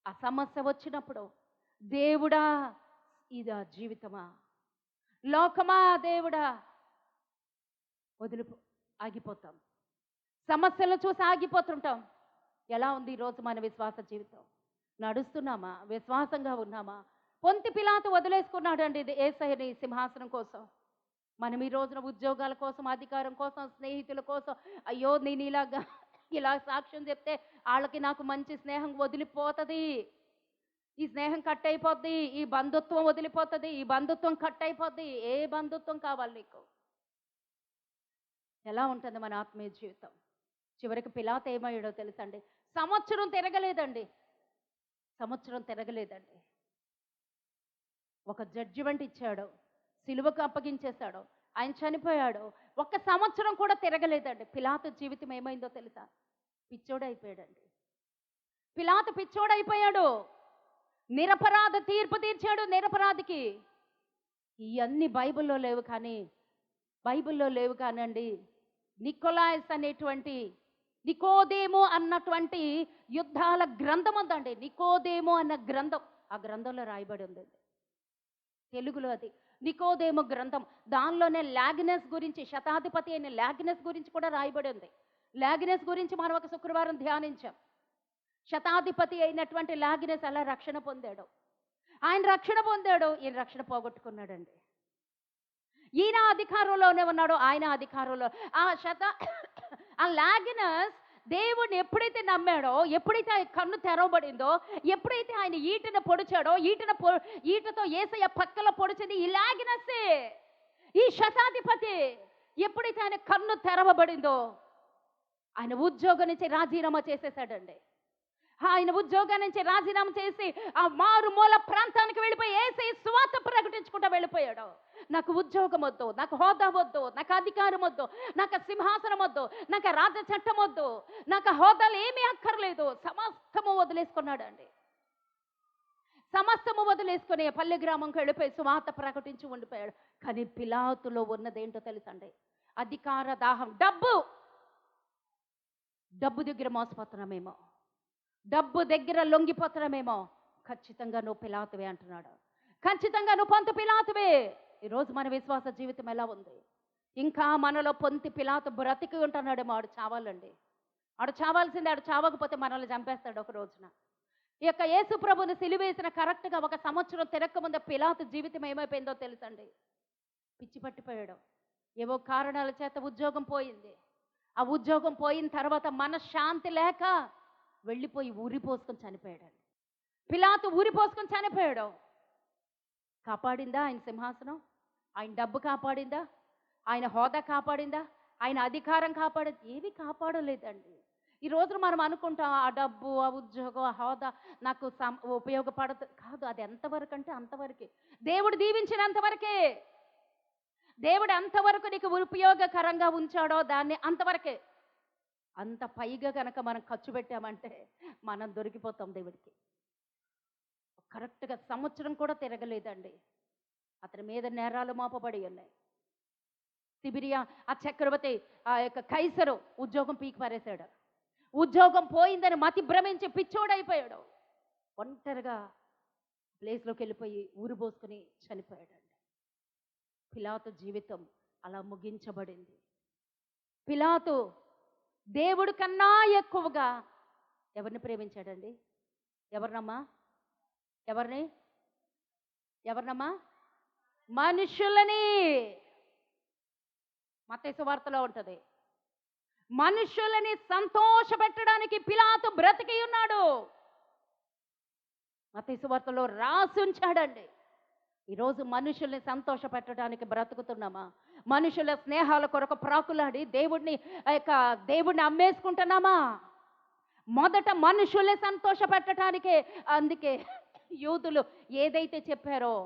ఆ సమస్య వచ్చినప్పుడు, దేవుడా ఇదా జీవితమా? లోకమా దేవుడా? వదిలిపో ఆగిపోతాం. సమస్యలు చూసి ఆగిపోతుంటాం. ఎలా ఉంది ఈరోజు మన విశ్వాస జీవితం? నడుస్తున్నామా? విశ్వాసంగా ఉన్నామా? పొంతి పిలాతు వదిలేసుకున్నాడండి యేసయ్యని సింహాసనం కోసం. మనం ఈ రోజున ఉద్యోగాల కోసం, అధికారం కోసం, స్నేహితుల కోసం, అయ్యో నేను ఇలా సాక్ష్యం చెప్తే వాళ్ళకి నాకు మంచి స్నేహం వదిలిపోతుంది, ఈ స్నేహం కట్ అయిపోద్ది, ఈ బంధుత్వం వదిలిపోతుంది, ఈ బంధుత్వం కట్ అయిపోద్ది. ఏ బంధుత్వం కావాలి నీకు? ఎలా ఉంటుంది మన ఆత్మీయ జీవితం? చివరికి పిలాతు ఏమయ్యాడో తెలుసండి? సంవత్సరం తిరగలేదండి. సంవత్సరం తిరగలేదండి. ఒక జడ్జిమెంట్ ఇచ్చాడు, సిలువకు అప్పగించేశాడు, ఆయన చనిపోయాడు. ఒక్క సంవత్సరం కూడా తిరగలేదండి. పిలాతు జీవితం ఏమైందో తెలుసా? పిచ్చోడైపోయాడండి. పిలాతు పిచ్చోడైపోయాడు. నిరపరాధ తీర్పు తీర్చాడు నిరపరాధికి. ఇవన్నీ బైబిల్లో లేవు కానండి. నికోలాయస్ అనేటువంటి నికోదేము అన్నటువంటి యుద్ధాల గ్రంథం ఉందండి. నికోదేము అన్న గ్రంథం, ఆ గ్రంథంలో రాయబడి ఉంది తెలుగులో. అది నికోదేము గ్రంథం. దానిలోనే లాగినస్ గురించి, శతాధిపతి అయిన లాగినస్ గురించి కూడా రాయబడి ఉంది. లాగినస్ గురించి మనం ఒక శుక్రవారం ధ్యానించాం. శతాధిపతి అయినటువంటి లాగినస్ అలా రక్షణ పొందాడు. ఆయన రక్షణ పొందాడు, ఈయన రక్షణ పోగొట్టుకున్నాడండి. ఈయన అధికారంలోనే ఉన్నాడు, ఆయన అధికారంలో. ఆ లాగినస్ దేవుడిని ఎప్పుడైతే నమ్మాడో, ఎప్పుడైతే ఆయన కన్ను తెరవబడిందో, ఎప్పుడైతే ఆయన ఈటను పొడిచాడో, ఈటతో యేసయ్య పక్కలో పొడిచింది ఈ లాగినస్సే, ఈ శతాధిపతి. ఎప్పుడైతే ఆయన కన్ను తెరవబడిందో, ఆయన ఉద్యోగం నుంచి రాజీనామా చేసేసాడండి. ఆయన ఉద్యోగం నుంచి రాజీనామా చేసి ఆ మారుమూల ప్రాంతానికి వెళ్ళిపోయి యేసయ్య సువార్త ప్రకటించుకుంటూ వెళ్ళిపోయాడు. నాకు ఉద్యోగం వద్దు, నాకు హోదా వద్దు, నాకు అధికారం వద్దు, నాకు సింహాసనం వద్దు, నాకు రాజ చట్టం వద్దు, నాకు హోదాలు ఏమీ అక్కర్లేదు, సమస్తము వదిలేసుకున్నాడు అండి. సమస్తము వదిలేసుకుని పల్లె గ్రామంకి వెళ్ళిపోయి సువార్త ప్రకటించి ఉండిపోయాడు. కానీ పిలాతులో ఉన్నదేంటో తెలుసండి? అధికార దాహం. డబ్బు దగ్గర మోసపోతున్నామేమో, డబ్బు దగ్గర లొంగిపోతున్నామేమో. ఖచ్చితంగా నువ్వు పిలాతువే అంటున్నాడు. ఖచ్చితంగా నువ్వు పొంతి పిలాతువే. ఈరోజు మన విశ్వాస జీవితం ఎలా ఉంది? ఇంకా మనలో పొంతి పిలాతు బ్రతికి ఉంటున్నాడేమో. ఆడు చావాలండి. ఆడు చావాల్సిందే. ఆడు చావకపోతే మనల్ని చంపేస్తాడు ఒక రోజున. ఈ యొక్క యేసు ప్రభుని సిలువేసిన కరెక్ట్గా ఒక సంవత్సరం తిరక్క ముందు పిలాతు జీవితం ఏమైపోయిందో తెలుసండి? పిచ్చి పట్టిపోయాడు. ఏవో కారణాల చేత ఉద్యోగం పోయింది. ఆ ఉద్యోగం పోయిన తర్వాత మనశ్శాంతి లేక వెళ్ళిపోయి ఊరిపోసుకొని చనిపోయాడండి. పిలాతు ఊరిపోసుకొని చనిపోయాడు. కాపాడిందా ఆయన సింహాసనం? ఆయన డబ్బు కాపాడిందా? ఆయన హోదా కాపాడిందా? ఆయన అధికారం కాపాడింది? ఏవి కాపాడలేదండి. ఈ రోజు మనం అనుకుంటాం ఆ డబ్బు, ఆ ఉద్యోగం, ఆ హోదా నాకు ఉపయోగపడదు. కాదు, అది ఎంతవరకు అంటే అంతవరకే. దేవుడు దీవించినంతవరకే. దేవుడు అంతవరకు నీకు ఉపయోగకరంగా ఉంచాడో దాన్ని అంతవరకే. అంత పైగా కనుక మనం ఖర్చు పెట్టామంటే మనం దొరికిపోతాం దేవుడికి. కరెక్ట్గా సంవత్సరం కూడా తిరగలేదండి. అతని మీద నేరాలు మోపబడి ఉన్నాయి. తిబిరియా ఆ చక్రవర్తి, ఆ యొక్క కైసరు ఉద్యోగం పీకి పారేశాడు. ఉద్యోగం పోయిందని మతి భ్రమించి పిచ్చోడైపోయాడు. ఒంటరిగా ప్లేస్లోకి వెళ్ళిపోయి ఊరు పోసుకొని చనిపోయాడండి. పిలాతు జీవితం అలా ముగించబడింది. పిలాతు దేవుడి కన్నా ఎక్కువగా ఎవరిని ప్రేమించాడండి? ఎవరినమ్మా? మనుషులని. మత్తయి సువార్తలో ఉంటుంది. మనుషులని సంతోషపెట్టడానికి పిలాతు బ్రతికి ఉన్నాడు. మత్తయి సువార్తలో రాసి ఉంచాడండి. ఈరోజు మనుషుల్ని సంతోష పెట్టడానికి బ్రతుకుతున్నామా? మనుషుల స్నేహాల కొరకు ప్రాకులాడి దేవుడిని అమ్మేసుకుంటున్నామా? మొదట మనుషుల్ని సంతోష పెట్టడానికే. అందుకే యూదులు ఏదైతే చెప్పారో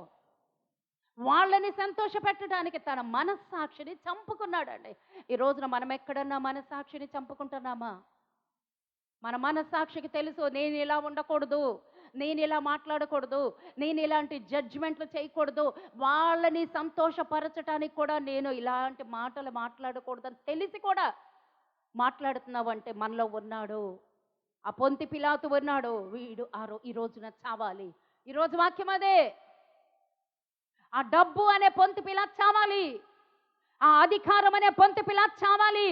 వాళ్ళని సంతోష పెట్టడానికి తన మనస్సాక్షిని చంపుకున్నాడండి. ఈ రోజున మనం ఎక్కడన్నా మనస్సాక్షిని చంపుకుంటున్నామా? మన మనస్సాక్షికి తెలుసు, నేను ఇలా ఉండకూడదు, నేను ఇలా మాట్లాడకూడదు, నేను ఇలాంటి జడ్జిమెంట్లు చేయకూడదు, వాళ్ళని సంతోషపరచడానికి కూడా నేను ఇలాంటి మాటలు మాట్లాడకూడదని తెలిసి కూడా మాట్లాడుతున్నావు అంటే మనలో ఉన్నాడు. ఆ పొంతి పిలాతు ఉన్నాడు. వీడు ఈ రోజున చావాలి, ఈరోజు వాక్యం అదే. ఆ డబ్బు అనే పొంతి పిలాతు చావాలి, ఆ అధికారం అనే పొంతి పిలాతు చావాలి,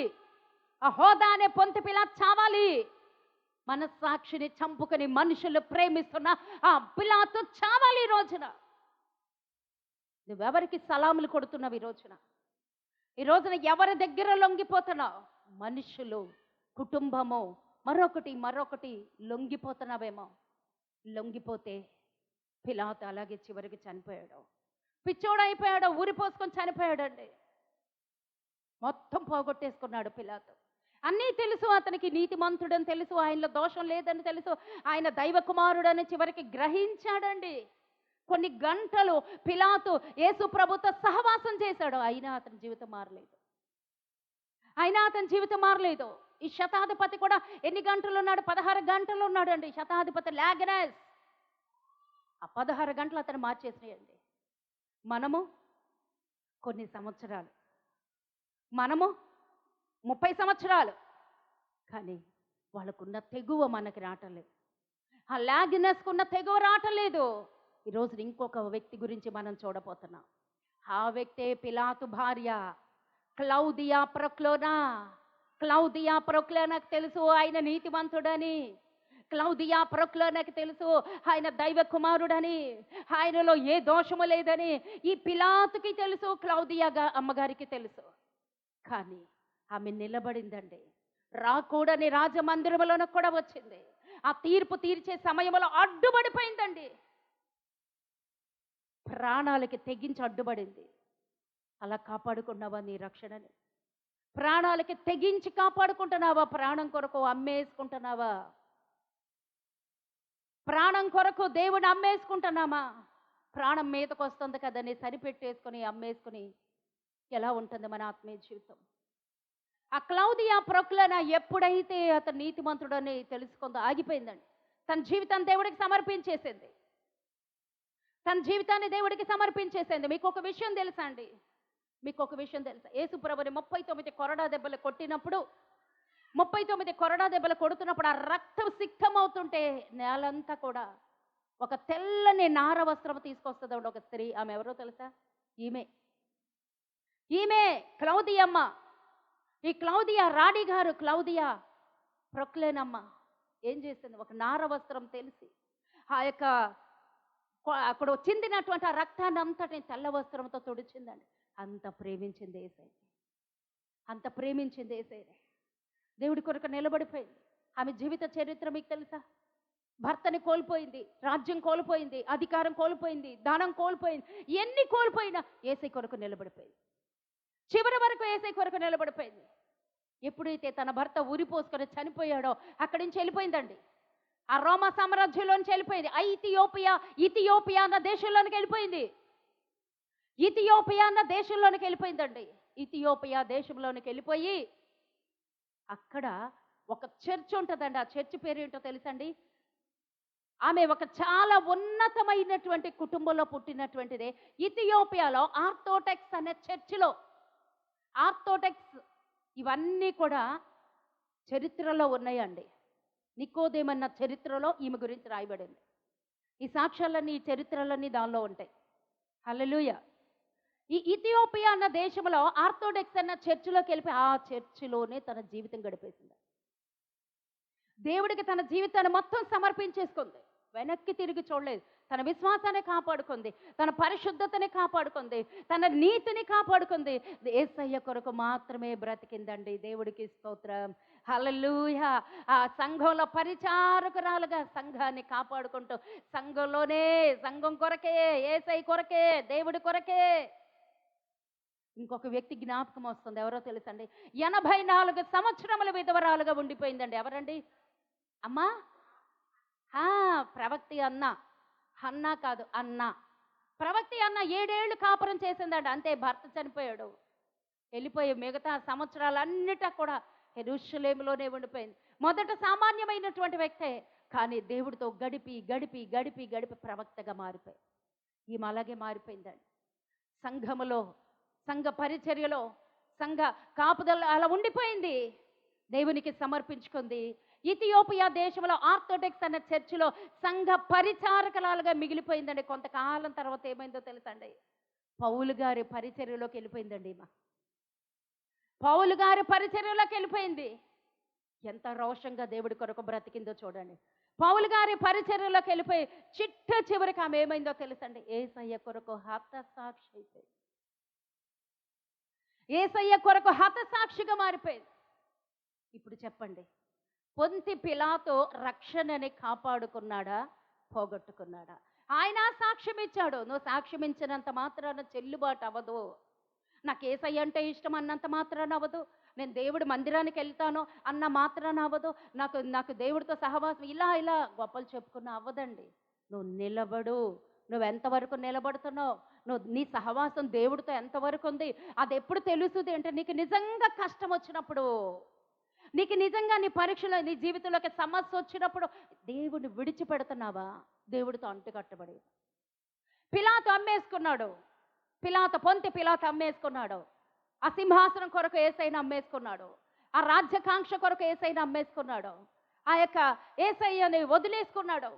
ఆ హోదా అనే పొంతి పిలాతు చావాలి. మనస్సాక్షిని చంపుకొని మనుషులు ప్రేమిస్తున్న ఆ పిలాతు చావాలి ఈ రోజున. నువ్వెవరికి సలాములు కొడుతున్నావు ఈ రోజున? ఈ రోజున ఎవరి దగ్గర లొంగిపోతున్నావు? మనుషులు, కుటుంబము, మరొకటి లొంగిపోతున్నావేమో. లొంగిపోతే పిలాతు అలాగే చివరికి చనిపోయాడు. పిచ్చోడైపోయాడు, ఊరి పోసుకొని చనిపోయాడండి. మొత్తం పోగొట్టేసుకున్నాడు పిలాతు. అన్నీ తెలుసు అతనికి, నీతిమంతుడని తెలుసు, ఆయనలో దోషం లేదని తెలుసు, ఆయన దైవ కుమారుడని చివరికి గ్రహించాడండి. కొన్ని గంటలు పిలాతు యేసు ప్రభుతో సహవాసం చేశాడు, అయినా అతని జీవితం మారలేదు. ఈ శతాధిపతి కూడా ఎన్ని గంటలు ఉన్నాడు? 16 గంటలు ఉన్నాడండి శతాధిపతి లాగనస్. ఆ 16 గంటలు అతను మార్చేసినాయండి. మనము కొన్ని సంవత్సరాలు, మనము 30 సంవత్సరాలు, కానీ వాళ్ళకున్న తెగువ మనకి రావట్లేదు. ఆ లాగినెస్కున్న తెగువ రావట్లేదు. ఈరోజు ఇంకొక వ్యక్తి గురించి మనం చూడబోతున్నాం. ఆ వ్యక్తే పిలాతు భార్య క్లౌదియా ప్రొక్లోనా. క్లౌదియా ప్రొక్లోనాకు తెలుసు ఆయన నీతిమంతుడని. క్లౌదియా ప్రొక్లోనాకు తెలుసు ఆయన దైవ కుమారుడని, ఆయనలో ఏ దోషము లేదని. ఈ పిలాతుకి తెలుసు, క్లౌదియా అమ్మగారికి తెలుసు. కానీ ఆమె నిలబడిందండి. రాకూడని రాజమందిరంలోనూ కూడా వచ్చింది. ఆ తీర్పు తీర్చే సమయంలో అడ్డుపడిపోయిందండి. ప్రాణాలకి తెగించి అడ్డుపడింది. అలా కాపాడుకున్నావా నీ రక్షణని? ప్రాణాలకి తెగించి కాపాడుకుంటున్నావా? ప్రాణం కొరకు అమ్మేసుకుంటున్నావా? ప్రాణం కొరకు దేవుని అమ్మేసుకుంటున్నామా? ప్రాణం మీదకు వస్తుంది కదని సరిపెట్టేసుకుని అమ్మేసుకుని ఎలా ఉంటుంది మన ఆత్మీయ జీవితం? ఆ క్లౌదియా ప్రొక్లోనా ఎప్పుడైతే అతను నీతిమంతుడని తెలుసుకుందో ఆగిపోయిందండి. తన జీవితాన్ని దేవుడికి సమర్పించేసింది. మీకు ఒక విషయం తెలుసా అండి? యేసు ప్రభుని 39 కొరడా దెబ్బలు కొట్టినప్పుడు, 39 కొరడా దెబ్బలు కొడుతున్నప్పుడు ఆ రక్తం సిక్తమవుతుంటే నేలంతా కూడా ఒక తెల్లని నార వస్త్రం తీసుకొస్తుంది ఒక స్త్రీ. ఆమె ఎవరో తెలుసా? ఈమె క్లౌదియమ్మ. ఈ క్లౌదియా రాణి గారు, క్లౌదియా ప్రొక్లోనమ్మ ఏం చేసింది? ఒక నార వస్త్రం తెలిసి ఆ యొక్క అక్కడ చిందినటువంటి ఆ రక్తాన్ని అంతటి తెల్ల వస్త్రంతో తుడిచిందండి. అంత ప్రేమించింది యేసయ్యని. దేవుడి కొరకు నిలబడిపోయింది. ఆమె జీవిత చరిత్ర మీకు తెలుసా? భర్తని కోల్పోయింది, రాజ్యం కోల్పోయింది, అధికారం కోల్పోయింది, ధనం కోల్పోయింది. ఎన్ని కోల్పోయినా యేసయ్య కొరకు నిలబడిపోయింది. చివరి వరకు యేసయ్య కొరకు నిలబడిపోయింది. ఎప్పుడైతే తన భర్త ఊరిపోసుకొని చనిపోయాడో అక్కడి నుంచి వెళ్ళిపోయిందండి. ఆ రోమా సామ్రాజ్యంలోంచి వెళ్ళిపోయింది. ఇథియోపియా అన్న దేశంలోనికి వెళ్ళిపోయింది. ఇథియోపియా దేశంలోనికి వెళ్ళిపోయి అక్కడ ఒక చర్చ్ ఉంటుందండి. ఆ చర్చ్ పేరు ఏంటో తెలుసండి? ఆమె ఒక చాలా ఉన్నతమైనటువంటి కుటుంబంలో పుట్టినటువంటిదే. ఇథియోపియాలో ఆర్థోడాక్స్ అనే చర్చిలో, ఆర్థోడాక్స్ ఇవన్నీ కూడా చరిత్రలో ఉన్నాయండి. నికోదేమన్న చరిత్రలో ఈమె గురించి రాయబడింది. ఈ సాక్ష్యాలన్నీ, ఈ చరిత్రలన్నీ దానిలో ఉంటాయి. హల్లెలూయా. ఈ ఇథియోపియా అన్న దేశంలో ఆర్థోడాక్స్ అన్న చర్చిలోకి వెళ్ళిపోయి ఆ చర్చిలోనే తన జీవితం గడిపేసింది. దేవుడికి తన జీవితాన్ని మొత్తం సమర్పించేసుకుంది. వెనక్కి తిరిగి చూడలేదు. తన విశ్వాసాన్ని కాపాడుకుంది, తన పరిశుద్ధతని కాపాడుకుంది, తన నీతిని కాపాడుకుంది. యేసయ్య కొరకు మాత్రమే బ్రతికిందండి. దేవుడికి స్తోత్రం. హల్లెలూయా. ఆ సంఘంలో పరిచారకురాలుగా సంఘాన్ని కాపాడుకుంటూ సంఘం కొరకే, యేసయ్య కొరకే, దేవుడి కొరకే. ఇంకొక వ్యక్తి జ్ఞాపకం వస్తుంది. ఎవరో తెలుసండి? 84 సంవత్సరముల విధవరాలుగా ఉండిపోయిందండి. ఎవరండి? అమ్మా, ప్రవక్తి అన్న. హన్నా కాదు, అన్న. ప్రవక్తి అన్న 7 ఏళ్ళు కాపురం చేసిందండి. అంతే, భర్త చనిపోయాడు. వెళ్ళిపోయి మిగతా సంవత్సరాలన్నిటా కూడా యెరూషలేములోనే ఉండిపోయింది. మొదట సామాన్యమైనటువంటి వ్యక్తే, కానీ దేవుడితో గడిపి గడిపి గడిపి గడిపి ప్రవక్తగా మారిపోయి ఈమె అలాగే మారిపోయిందండి. సంఘములో, సంఘ పరిచర్యలో, సంఘ కాపుదల అలా ఉండిపోయింది. దేవునికి సమర్పించుకుంది. ఇథియోపియా దేశంలో ఆర్థోడాక్స్ అనే చర్చిలో సంఘ పరిచారకురాలుగా మిగిలిపోయిందండి. కొంతకాలం తర్వాత ఏమైందో తెలుసండి, పౌలు గారి పరిచర్యలోకి వెళ్ళిపోయిందండి ఈమె. పౌలు గారి పరిచర్యలోకి వెళ్ళిపోయింది. ఎంత రోషంగా దేవుడి కొరకు బ్రతికిందో చూడండి. పౌలు గారి పరిచర్యలోకి వెళ్ళిపోయి చిట్ట చివరికి ఆమె ఏమైందో తెలుసండి, యేసయ్య కొరకు హతసాక్షి అయిపోయింది. యేసయ్య కొరకు హతసాక్షిగా మారిపోయింది. ఇప్పుడు చెప్పండి, పొంతి పిలాతు రక్షణని కాపాడుకున్నాడా, పోగొట్టుకున్నాడా? ఆయన సాక్ష్యం ఇచ్చాడు. నువ్వు సాక్ష్యం ఇచ్చినంత మాత్రాన చెల్లుబాటు అవ్వదు. నాకు యేసయ్య అంటే ఇష్టం అన్నంత మాత్రాన అవ్వదు. నేను దేవుడి మందిరానికి వెళ్తాను అన్న మాత్రాన అవ్వదు. నాకు నాకు దేవుడితో సహవాసం ఇలా గొప్పలు చెప్పుకున్న అవ్వదండి. నువ్వు నిలబడు. నువ్వు ఎంతవరకు నిలబడుతున్నావు, నీ సహవాసం దేవుడితో ఎంతవరకు ఉంది, అది ఎప్పుడు తెలుస్తుంది అంటే నీకు నిజంగా కష్టం వచ్చినప్పుడు, నీకు నిజంగా నీ పరీక్షలో, నీ జీవితంలోకి సమస్య వచ్చినప్పుడు దేవుడిని విడిచిపెడుతున్నావా, దేవుడితో అంటుకట్టబడి. పిలాతు అమ్మేసుకున్నాడు. పొంతి పిలాతు అమ్మేసుకున్నాడు. ఆ సింహాసనం కొరకు యేసయ్యను అమ్మేసుకున్నాడు. ఆ రాజ్యకాంక్ష కొరకు యేసయ్యను అమ్మేసుకున్నాడు. ఆ యొక్క యేసయ్యని వదిలేసుకున్నాడు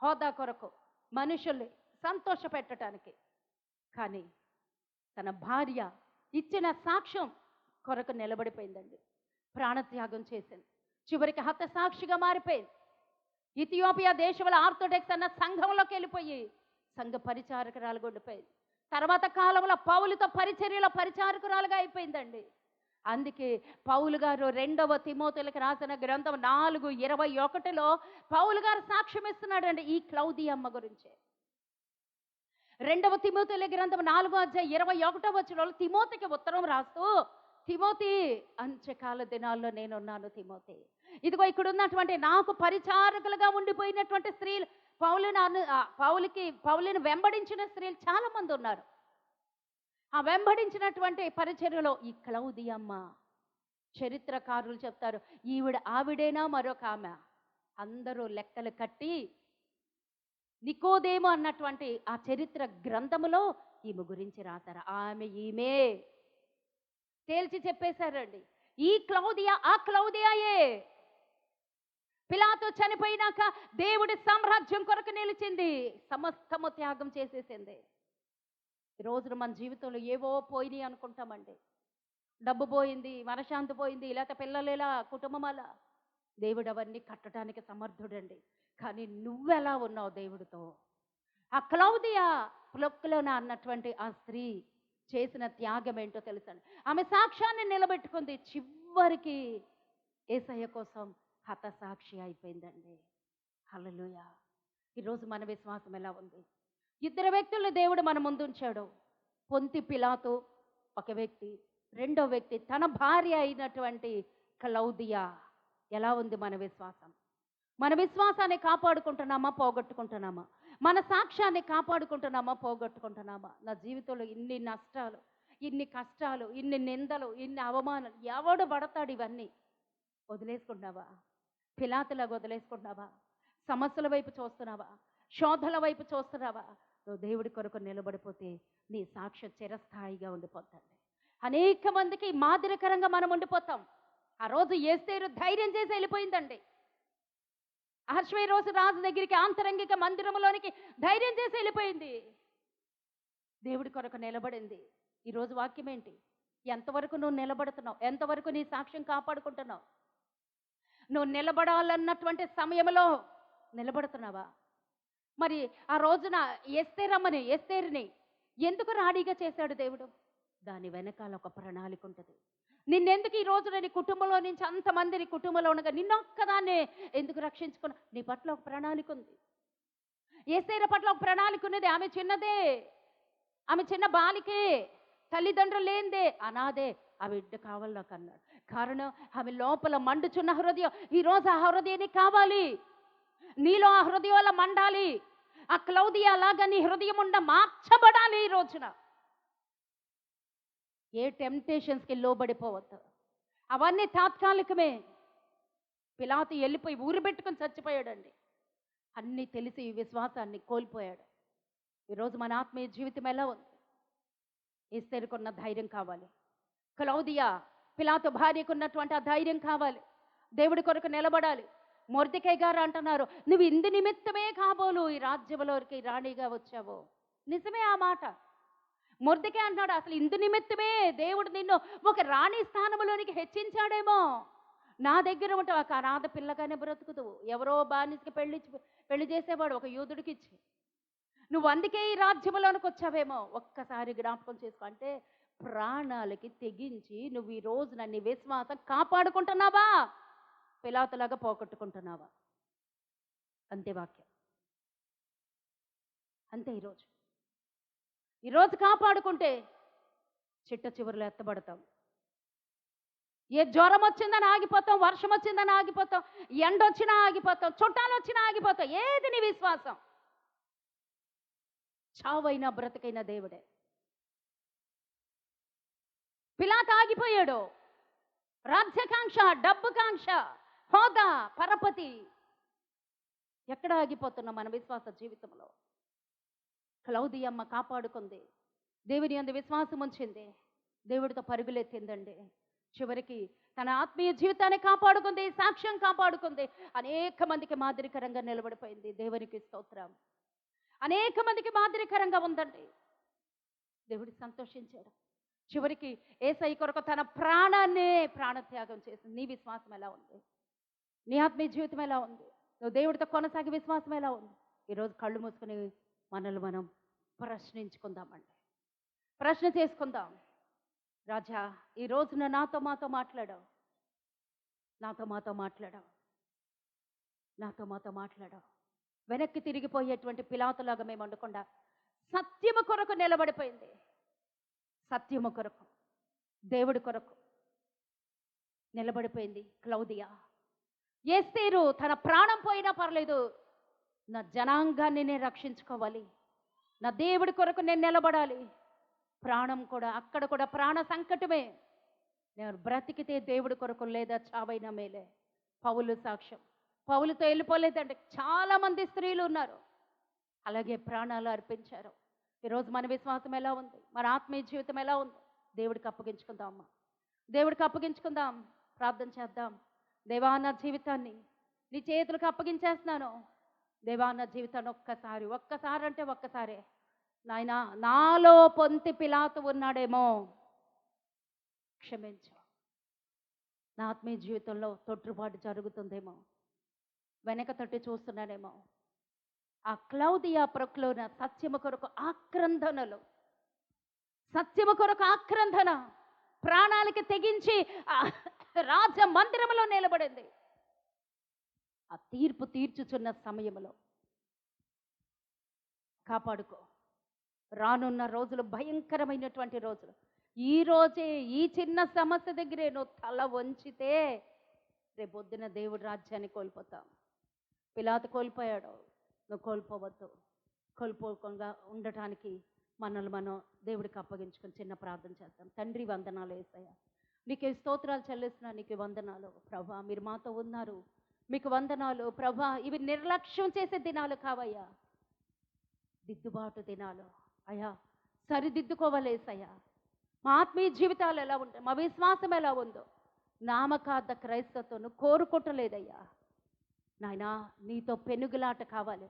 హోదా కొరకు, మనుషుల్ని సంతోష పెట్టడానికి. కానీ తన భార్య ఇచ్చిన సాక్ష్యం కొరకు నిలబడిపోయిందండి. ప్రాణత్యాగం చేసింది. చివరికి హతసాక్షిగా మారిపోయింది. ఇథియోపియా దేశంలో ఆర్థోడాక్స్ అన్న సంఘంలోకి వెళ్ళిపోయి సంఘ పరిచారకురాలుగా ఉండిపోయింది. తర్వాత కాలంలో పౌలుతో పరిచర్యలో పరిచారకురాలుగా అయిపోయిందండి. అందుకే పౌలు గారు 2వ తిమోతిలకు రాసిన గ్రంథం 4:21 పౌలు గారు సాక్ష్యం ఇస్తున్నాడండి ఈ క్లౌదియమ్మ గురించే. 2వ తిమోతిల గ్రంథం 4:21 తిమోతికి ఉత్తరం రాస్తూ, తిమోతి, అంత్యకాల దినాల్లో నేనున్నాను తిమోతి. ఇదిగో ఇక్కడ ఉన్నటువంటి నాకు పరిచారకులుగా ఉండిపోయినటువంటి స్త్రీలు, పౌలుని వెంబడించిన స్త్రీలు చాలా మంది ఉన్నారు. ఆ వెంబడించినటువంటి పరిచర్యలో ఈ క్లౌదియమ్మ, చరిత్రకారులు చెప్తారు ఆవిడేనా మరొక ఆమె, అందరూ లెక్కలు కట్టి నికోదేము అన్నటువంటి ఆ చరిత్ర గ్రంథములో ఈమె గురించి రాశారు. ఈమె తేల్చి చెప్పేశారండి. ఈ క్లౌదియా ఆ క్లౌదియాయే. పిలాతు చనిపోయినాక దేవుడి సామ్రాజ్యం కొరకు నిలిచింది, సమస్తము త్యాగం చేసేసింది. ఈ రోజున మన జీవితంలో ఏవో పోయినాయి అనుకుంటామండి. డబ్బు పోయింది, మనశ్శాంతి పోయింది, లేకపోతే పిల్లలేలా, కుటుంబం అలా. దేవుడు అవన్నీ కట్టడానికి సమర్థుడండి. కానీ నువ్వెలా ఉన్నావు దేవుడితో? ఆ క్లౌదియా ప్లొక్లోన అన్నటువంటి ఆ స్త్రీ చేసిన త్యాగం ఏంటో తెలుసండి. ఆమె సాక్ష్యాన్ని నిలబెట్టుకుంది. చివరికి యేసయ్య కోసం హతసాక్షి అయిపోయిందండి. హల్లెలూయా. ఈరోజు మన విశ్వాసం ఎలా ఉంది? 2 వ్యక్తులను దేవుడు మన ముందు ఉంచాడు. పొంతి పిలాతు ఒక వ్యక్తి, రెండో వ్యక్తి తన భార్య అయినటువంటి క్లౌదియా. ఎలా ఉంది మన విశ్వాసం? మన విశ్వాసాన్ని కాపాడుకుంటున్నామా, పోగొట్టుకుంటున్నామా? మన సాక్ష్యాన్ని కాపాడుకుంటున్నామా, పోగొట్టుకుంటున్నామా? నా జీవితంలో ఇన్ని నష్టాలు, ఇన్ని కష్టాలు, ఇన్ని నిందలు, ఇన్ని అవమానాలు, ఎవడు పడతాడు? ఇవన్నీ వదిలేసుకుంటున్నావా? పిలాతులాగా వదిలేసుకుంటున్నావా? సమస్యల వైపు చూస్తున్నావా? శోధల వైపు చూస్తున్నావా? నువ్వు దేవుడి కొరకు నిలబడిపోతే నీ సాక్ష్యం చిరస్థాయిగా ఉండిపోతుంది. అనేక మందికి మాదిరికరంగా మనం ఉండిపోతాం. ఆ రోజు ఎస్తేరు ధైర్యం చేసి వెళ్ళిపోయిందండి. అహష్వేరోషు రాజు దగ్గరికి ఆంతరంగిక మందిరంలోనికి ధైర్యం చేసి వెళ్ళిపోయింది. దేవుడి కొరకు నిలబడింది. ఈరోజు వాక్యం ఏంటి? ఎంతవరకు నువ్వు నిలబడుతున్నావు? ఎంతవరకు నీ సాక్ష్యం కాపాడుకుంటున్నావు? నువ్వు నిలబడాలన్నటువంటి సమయంలో నిలబడుతున్నావా? మరి ఆ రోజున ఎస్తేరుని ఎందుకు రాణిగా చేశాడు దేవుడు? దాని వెనకాల ఒక ప్రణాళిక ఉంటుంది. నిన్నెందుకు ఈ రోజున నీ కుటుంబంలో నుంచి అంతమంది నీ కుటుంబంలో ఉండగా నిన్నొక్కదాన్నే ఎందుకు రక్షించుకున్నా? నీ పట్ల ఒక ప్రణాళిక ఉంది. ఎస్తేరు పట్ల ఒక ప్రణాళిక ఉన్నది. ఆమె చిన్నదే, ఆమె చిన్న బాలికే, తల్లిదండ్రులు లేనిదే, అనాదే. ఆ బిడ్డ కావాలి నాకు అన్నాడు. కారణం ఆమె లోపల మండుచున్న హృదయం. ఈరోజు ఆ హృదయం నీకు కావాలి. నీలో ఆ హృదయం మండాలి. ఆ క్లౌదియా లాగా నీ హృదయం మార్చబడాలి. ఈ రోజున ఏ టెంప్టేషన్స్కి లోబడిపోవద్దు. అవన్నీ తాత్కాలికమే. పిలాతు వెళ్ళిపోయి ఊరు పెట్టుకుని చచ్చిపోయాడండి. అన్నీ తెలిసి విశ్వాసాన్ని కోల్పోయాడు. ఈరోజు మన ఆత్మీయ జీవితం ఎలా ఉంది? ఎస్తేరుకున్న ధైర్యం కావాలి. క్లౌదియా పిలాతు భార్యకున్నటువంటి ఆ ధైర్యం కావాలి. దేవుడి కొరకు నిలబడాలి. మొర్దెకై గారు అంటున్నారు, నువ్వు ఇందు నిమిత్తమే కాబోలు ఈ రాజ్యంలోకి రాణిగా వచ్చావు. నిజమే ఆ మాట. మొర్దెకై అంటున్నాడు, అసలు ఇందు నిమిత్తమే దేవుడు నిన్ను ఒక రాణి స్థానంలోనికి హెచ్చించాడేమో. నా దగ్గర ఉంటావు, ఒక అనాథ పిల్లగానే బ్రతుకుతావు. ఎవరో బానిసకి పెళ్లి చేసేవాడు ఒక యూదుడికి ఇచ్చి. నువ్వు అందుకే ఈ రాజ్యంలోనికి వచ్చావేమో. ఒక్కసారి జ్ఞాపకం చేసుకో. అంటే ప్రాణాలకి తెగించి నువ్వు ఈ రోజున నీ విశ్వాసం కాపాడుకుంటున్నావా, పిలాతులాగా పోగొట్టుకుంటున్నావా? అంతే వాక్యం. అంతే. ఈరోజు కాపాడుకుంటే చిట్ట చివరిలో ఎత్తబడతాం. ఏ జ్వరం వచ్చిందని ఆగిపోతాం, వర్షం వచ్చిందని ఆగిపోతాం, ఎండ వచ్చినా ఆగిపోతాం, చుట్టాలు వచ్చినా ఆగిపోతాం. ఏది నీ విశ్వాసం? చావైనా బ్రతికైనా దేవుడే. పిలాతు ఆగిపోయాడు. రాజ్యకాంక్ష, డబ్బుకాంక్ష, హోదా, పరపతి. ఎక్కడ ఆగిపోతున్నాం మన విశ్వాస జీవితంలో? క్లౌదియమ్మ కాపాడుకుంది, దేవుని యందు విశ్వాసం ఉంచింది, దేవుడితో పరుగులెత్తిందండి. చివరికి తన ఆత్మీయ జీవితాన్ని కాపాడుకుంది, సాక్ష్యం కాపాడుకుంది, అనేక మందికి మాదిరికరంగా నిలబడిపోయింది. దేవునికి స్తోత్రం. అనేక మందికి మాదిరికరంగా ఉందండి. దేవుడు సంతోషించాడు. చివరికి యేసయ్య కొరకు తన ప్రాణాన్నే ప్రాణత్యాగం చేసింది. నీ విశ్వాసం ఎలా ఉంది? నీ ఆత్మీయ జీవితం ఎలా ఉంది? నువ్వు దేవుడితో కొనసాగే విశ్వాసం ఎలా ఉంది? ఈరోజు కళ్ళు మూసుకుని మనల్ని మనం ప్రశ్నించుకుందామండి. ప్రశ్న చేసుకుందాం. రాజా, ఈ రోజున నాతో మాట్లాడావు, నాతో మాట్లాడావు. వెనక్కి తిరిగిపోయేటువంటి పిలాతులాగా మేము ఉండకుండా సత్యము కొరకు నిలబడిపోయింది. సత్యము కొరకు, దేవుడి కొరకు నిలబడిపోయింది క్లౌదియా. ఎస్తేరు తన ప్రాణం పోయినా పర్లేదు, నా జనాంగాన్ని నేను రక్షించుకోవాలి, నా దేవుడి కొరకు నేను నిలబడాలి. ప్రాణం కూడా, అక్కడ కూడా ప్రాణ సంకటమే. నేను బ్రతికితే దేవుడి కొరకు, లేదా చావైనా మేలే. పౌలు సాక్ష్యం. పౌలుతో వెళ్ళిపోలేదంటే చాలామంది స్త్రీలు ఉన్నారు, అలాగే ప్రాణాలు అర్పించారు. ఈరోజు మన విశ్వాసం ఎలా ఉంది? మన ఆత్మీయ జీవితం ఎలా ఉంది? దేవుడికి అప్పగించుకుందాం అమ్మా. దేవుడికి అప్పగించుకుందాం. ప్రార్థన చేద్దాం. దేవా, నా జీవితాన్ని నీ చేతులకు అప్పగించేస్తున్నాను. దేవా, నా జీవితాన్ని ఒక్కసారి అంటే ఒక్కసారే నాయన, నాలో పొంతి పిలాతు ఉన్నాడేమో, క్షమించు. నా ఆత్మీయ జీవితంలో తొట్టుబాటు జరుగుతుందేమో, వెనక తట్టి చూస్తున్నానేమో. ఆ క్లౌదియా ప్రక్లోన సత్యము కొరకు ఆక్రందన, ప్రాణాలకి తెగించి రాజ మందిరంలో నిలబడింది. ఆ తీర్పు తీర్చుచున్న సమయంలో కాపాడుకో. రానున్న రోజులు భయంకరమైనటువంటి రోజులు. ఈ రోజే ఈ చిన్న సమస్య దగ్గరే నువ్వు తల వంచితే రేపొద్దున దేవుడి రాజ్యాన్ని కోల్పోతాం. పిలాతు కోల్పోయాడు, నువ్వు కోల్పోవద్దు. కోల్పోకుండా ఉండటానికి మనల్ని మనం దేవుడికి అప్పగించుకొని చిన్న ప్రార్థన చేద్దాం. తండ్రి, వందనాలు యేసయ్య, నీకే స్తోత్రాలు చెల్లిస్తున్నా. నీకు వందనాలు ప్రభా, మీరు మాతో ఉన్నారు. మీకు వందనాలు ప్రభా. ఇవి నిర్లక్ష్యం చేసే దినాలు కావయ్యా, దిద్దుబాటు దినాలు అయ్యా. సరిదిద్దుకోవాలేసయ్యా. మా ఆత్మీయ జీవితాలు ఎలా ఉంటాయి, మా విశ్వాసం ఎలా ఉందో నామకార్థ క్రైస్తత్వం కోరుకోవట్లేదయ్యా. నాయనా, నీతో పెనుగులాట కావాలి,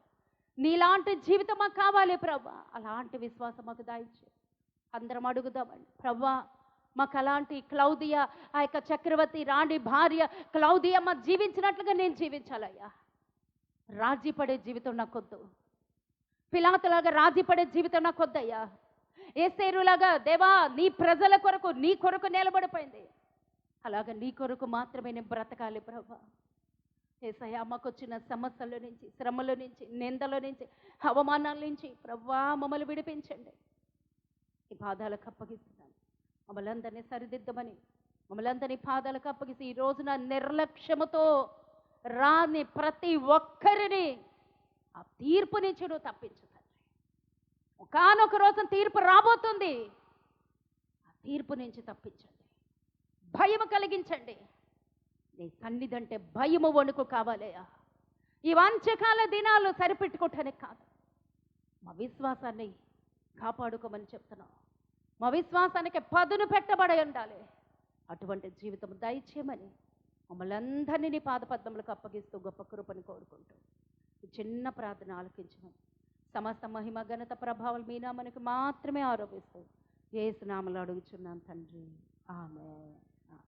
నీలాంటి జీవితం మాకు కావాలి ప్రభా. అలాంటి విశ్వాసం మాకు దాయించు. అందరం అడుగుదామండి ప్రభా. మాకు అలాంటి క్లౌదియా, ఆ యొక్క చక్రవర్తి రాణి భార్య క్లౌదియమ్మ జీవించినట్లుగా నేను జీవించాలయ్యా. రాజీ పడే జీవితం నాకొద్దు. పిలాతులాగా రాజీ పడే జీవితం నాకొద్దయ్యా. ఎస్తేరులాగా దేవా, నీ ప్రజల కొరకు, నీ కొరకు నిలబడిపోయింది. అలాగా నీ కొరకు మాత్రమే నేను బ్రతకాలి ప్రభా. యేసయ్యా, మాకు వచ్చిన సమస్యల నుంచి, శ్రమల నుంచి, నిందల నుంచి, అవమానాల నుంచి ప్రభా మమ్మల్ని విడిపించండి. ఈ పాదాలకు అప్పగిస్తున్నాను. మమ్మల్ని అందరినీ సరిదిద్దమని, మమ్మల్ని అందరినీ పాదాలకు అప్పగిసి ఈ రోజున నిర్లక్ష్యముతో రాని ప్రతి ఒక్కరిని ఆ తీర్పు నుంచి నువ్వు తప్పించుతాను. ఒకానొక రోజు తీర్పు రాబోతుంది. ఆ తీర్పు నుంచి తప్పించండి, భయము కలిగించండి. నీ సన్నిధంటే భయము, వణుకు కావాలయ్యా. ఈ వాంఛకాల దినాలు సరిపెట్టుకోవటానికి కాదు, మా విశ్వాసాన్ని కాపాడుకోమని చెప్తున్నావు. మా విశ్వాసానికి పదును పెట్టబడి ఉండాలి. అటువంటి జీవితం దయచేయమని మమ్మల్ని అందరినీ నీ పాదపద్మలకు అప్పగిస్తూ గొప్ప కృపను కోరుకుంటూ ఈ చిన్న ప్రార్థన ఆలకించమని, సమస్త మహిమ ఘనత ప్రభావాలు మీ నామానికి మాత్రమే ఆరోపిస్తూ యేసు నామములో అడుగుచున్నాను తండ్రి, ఆమేన్.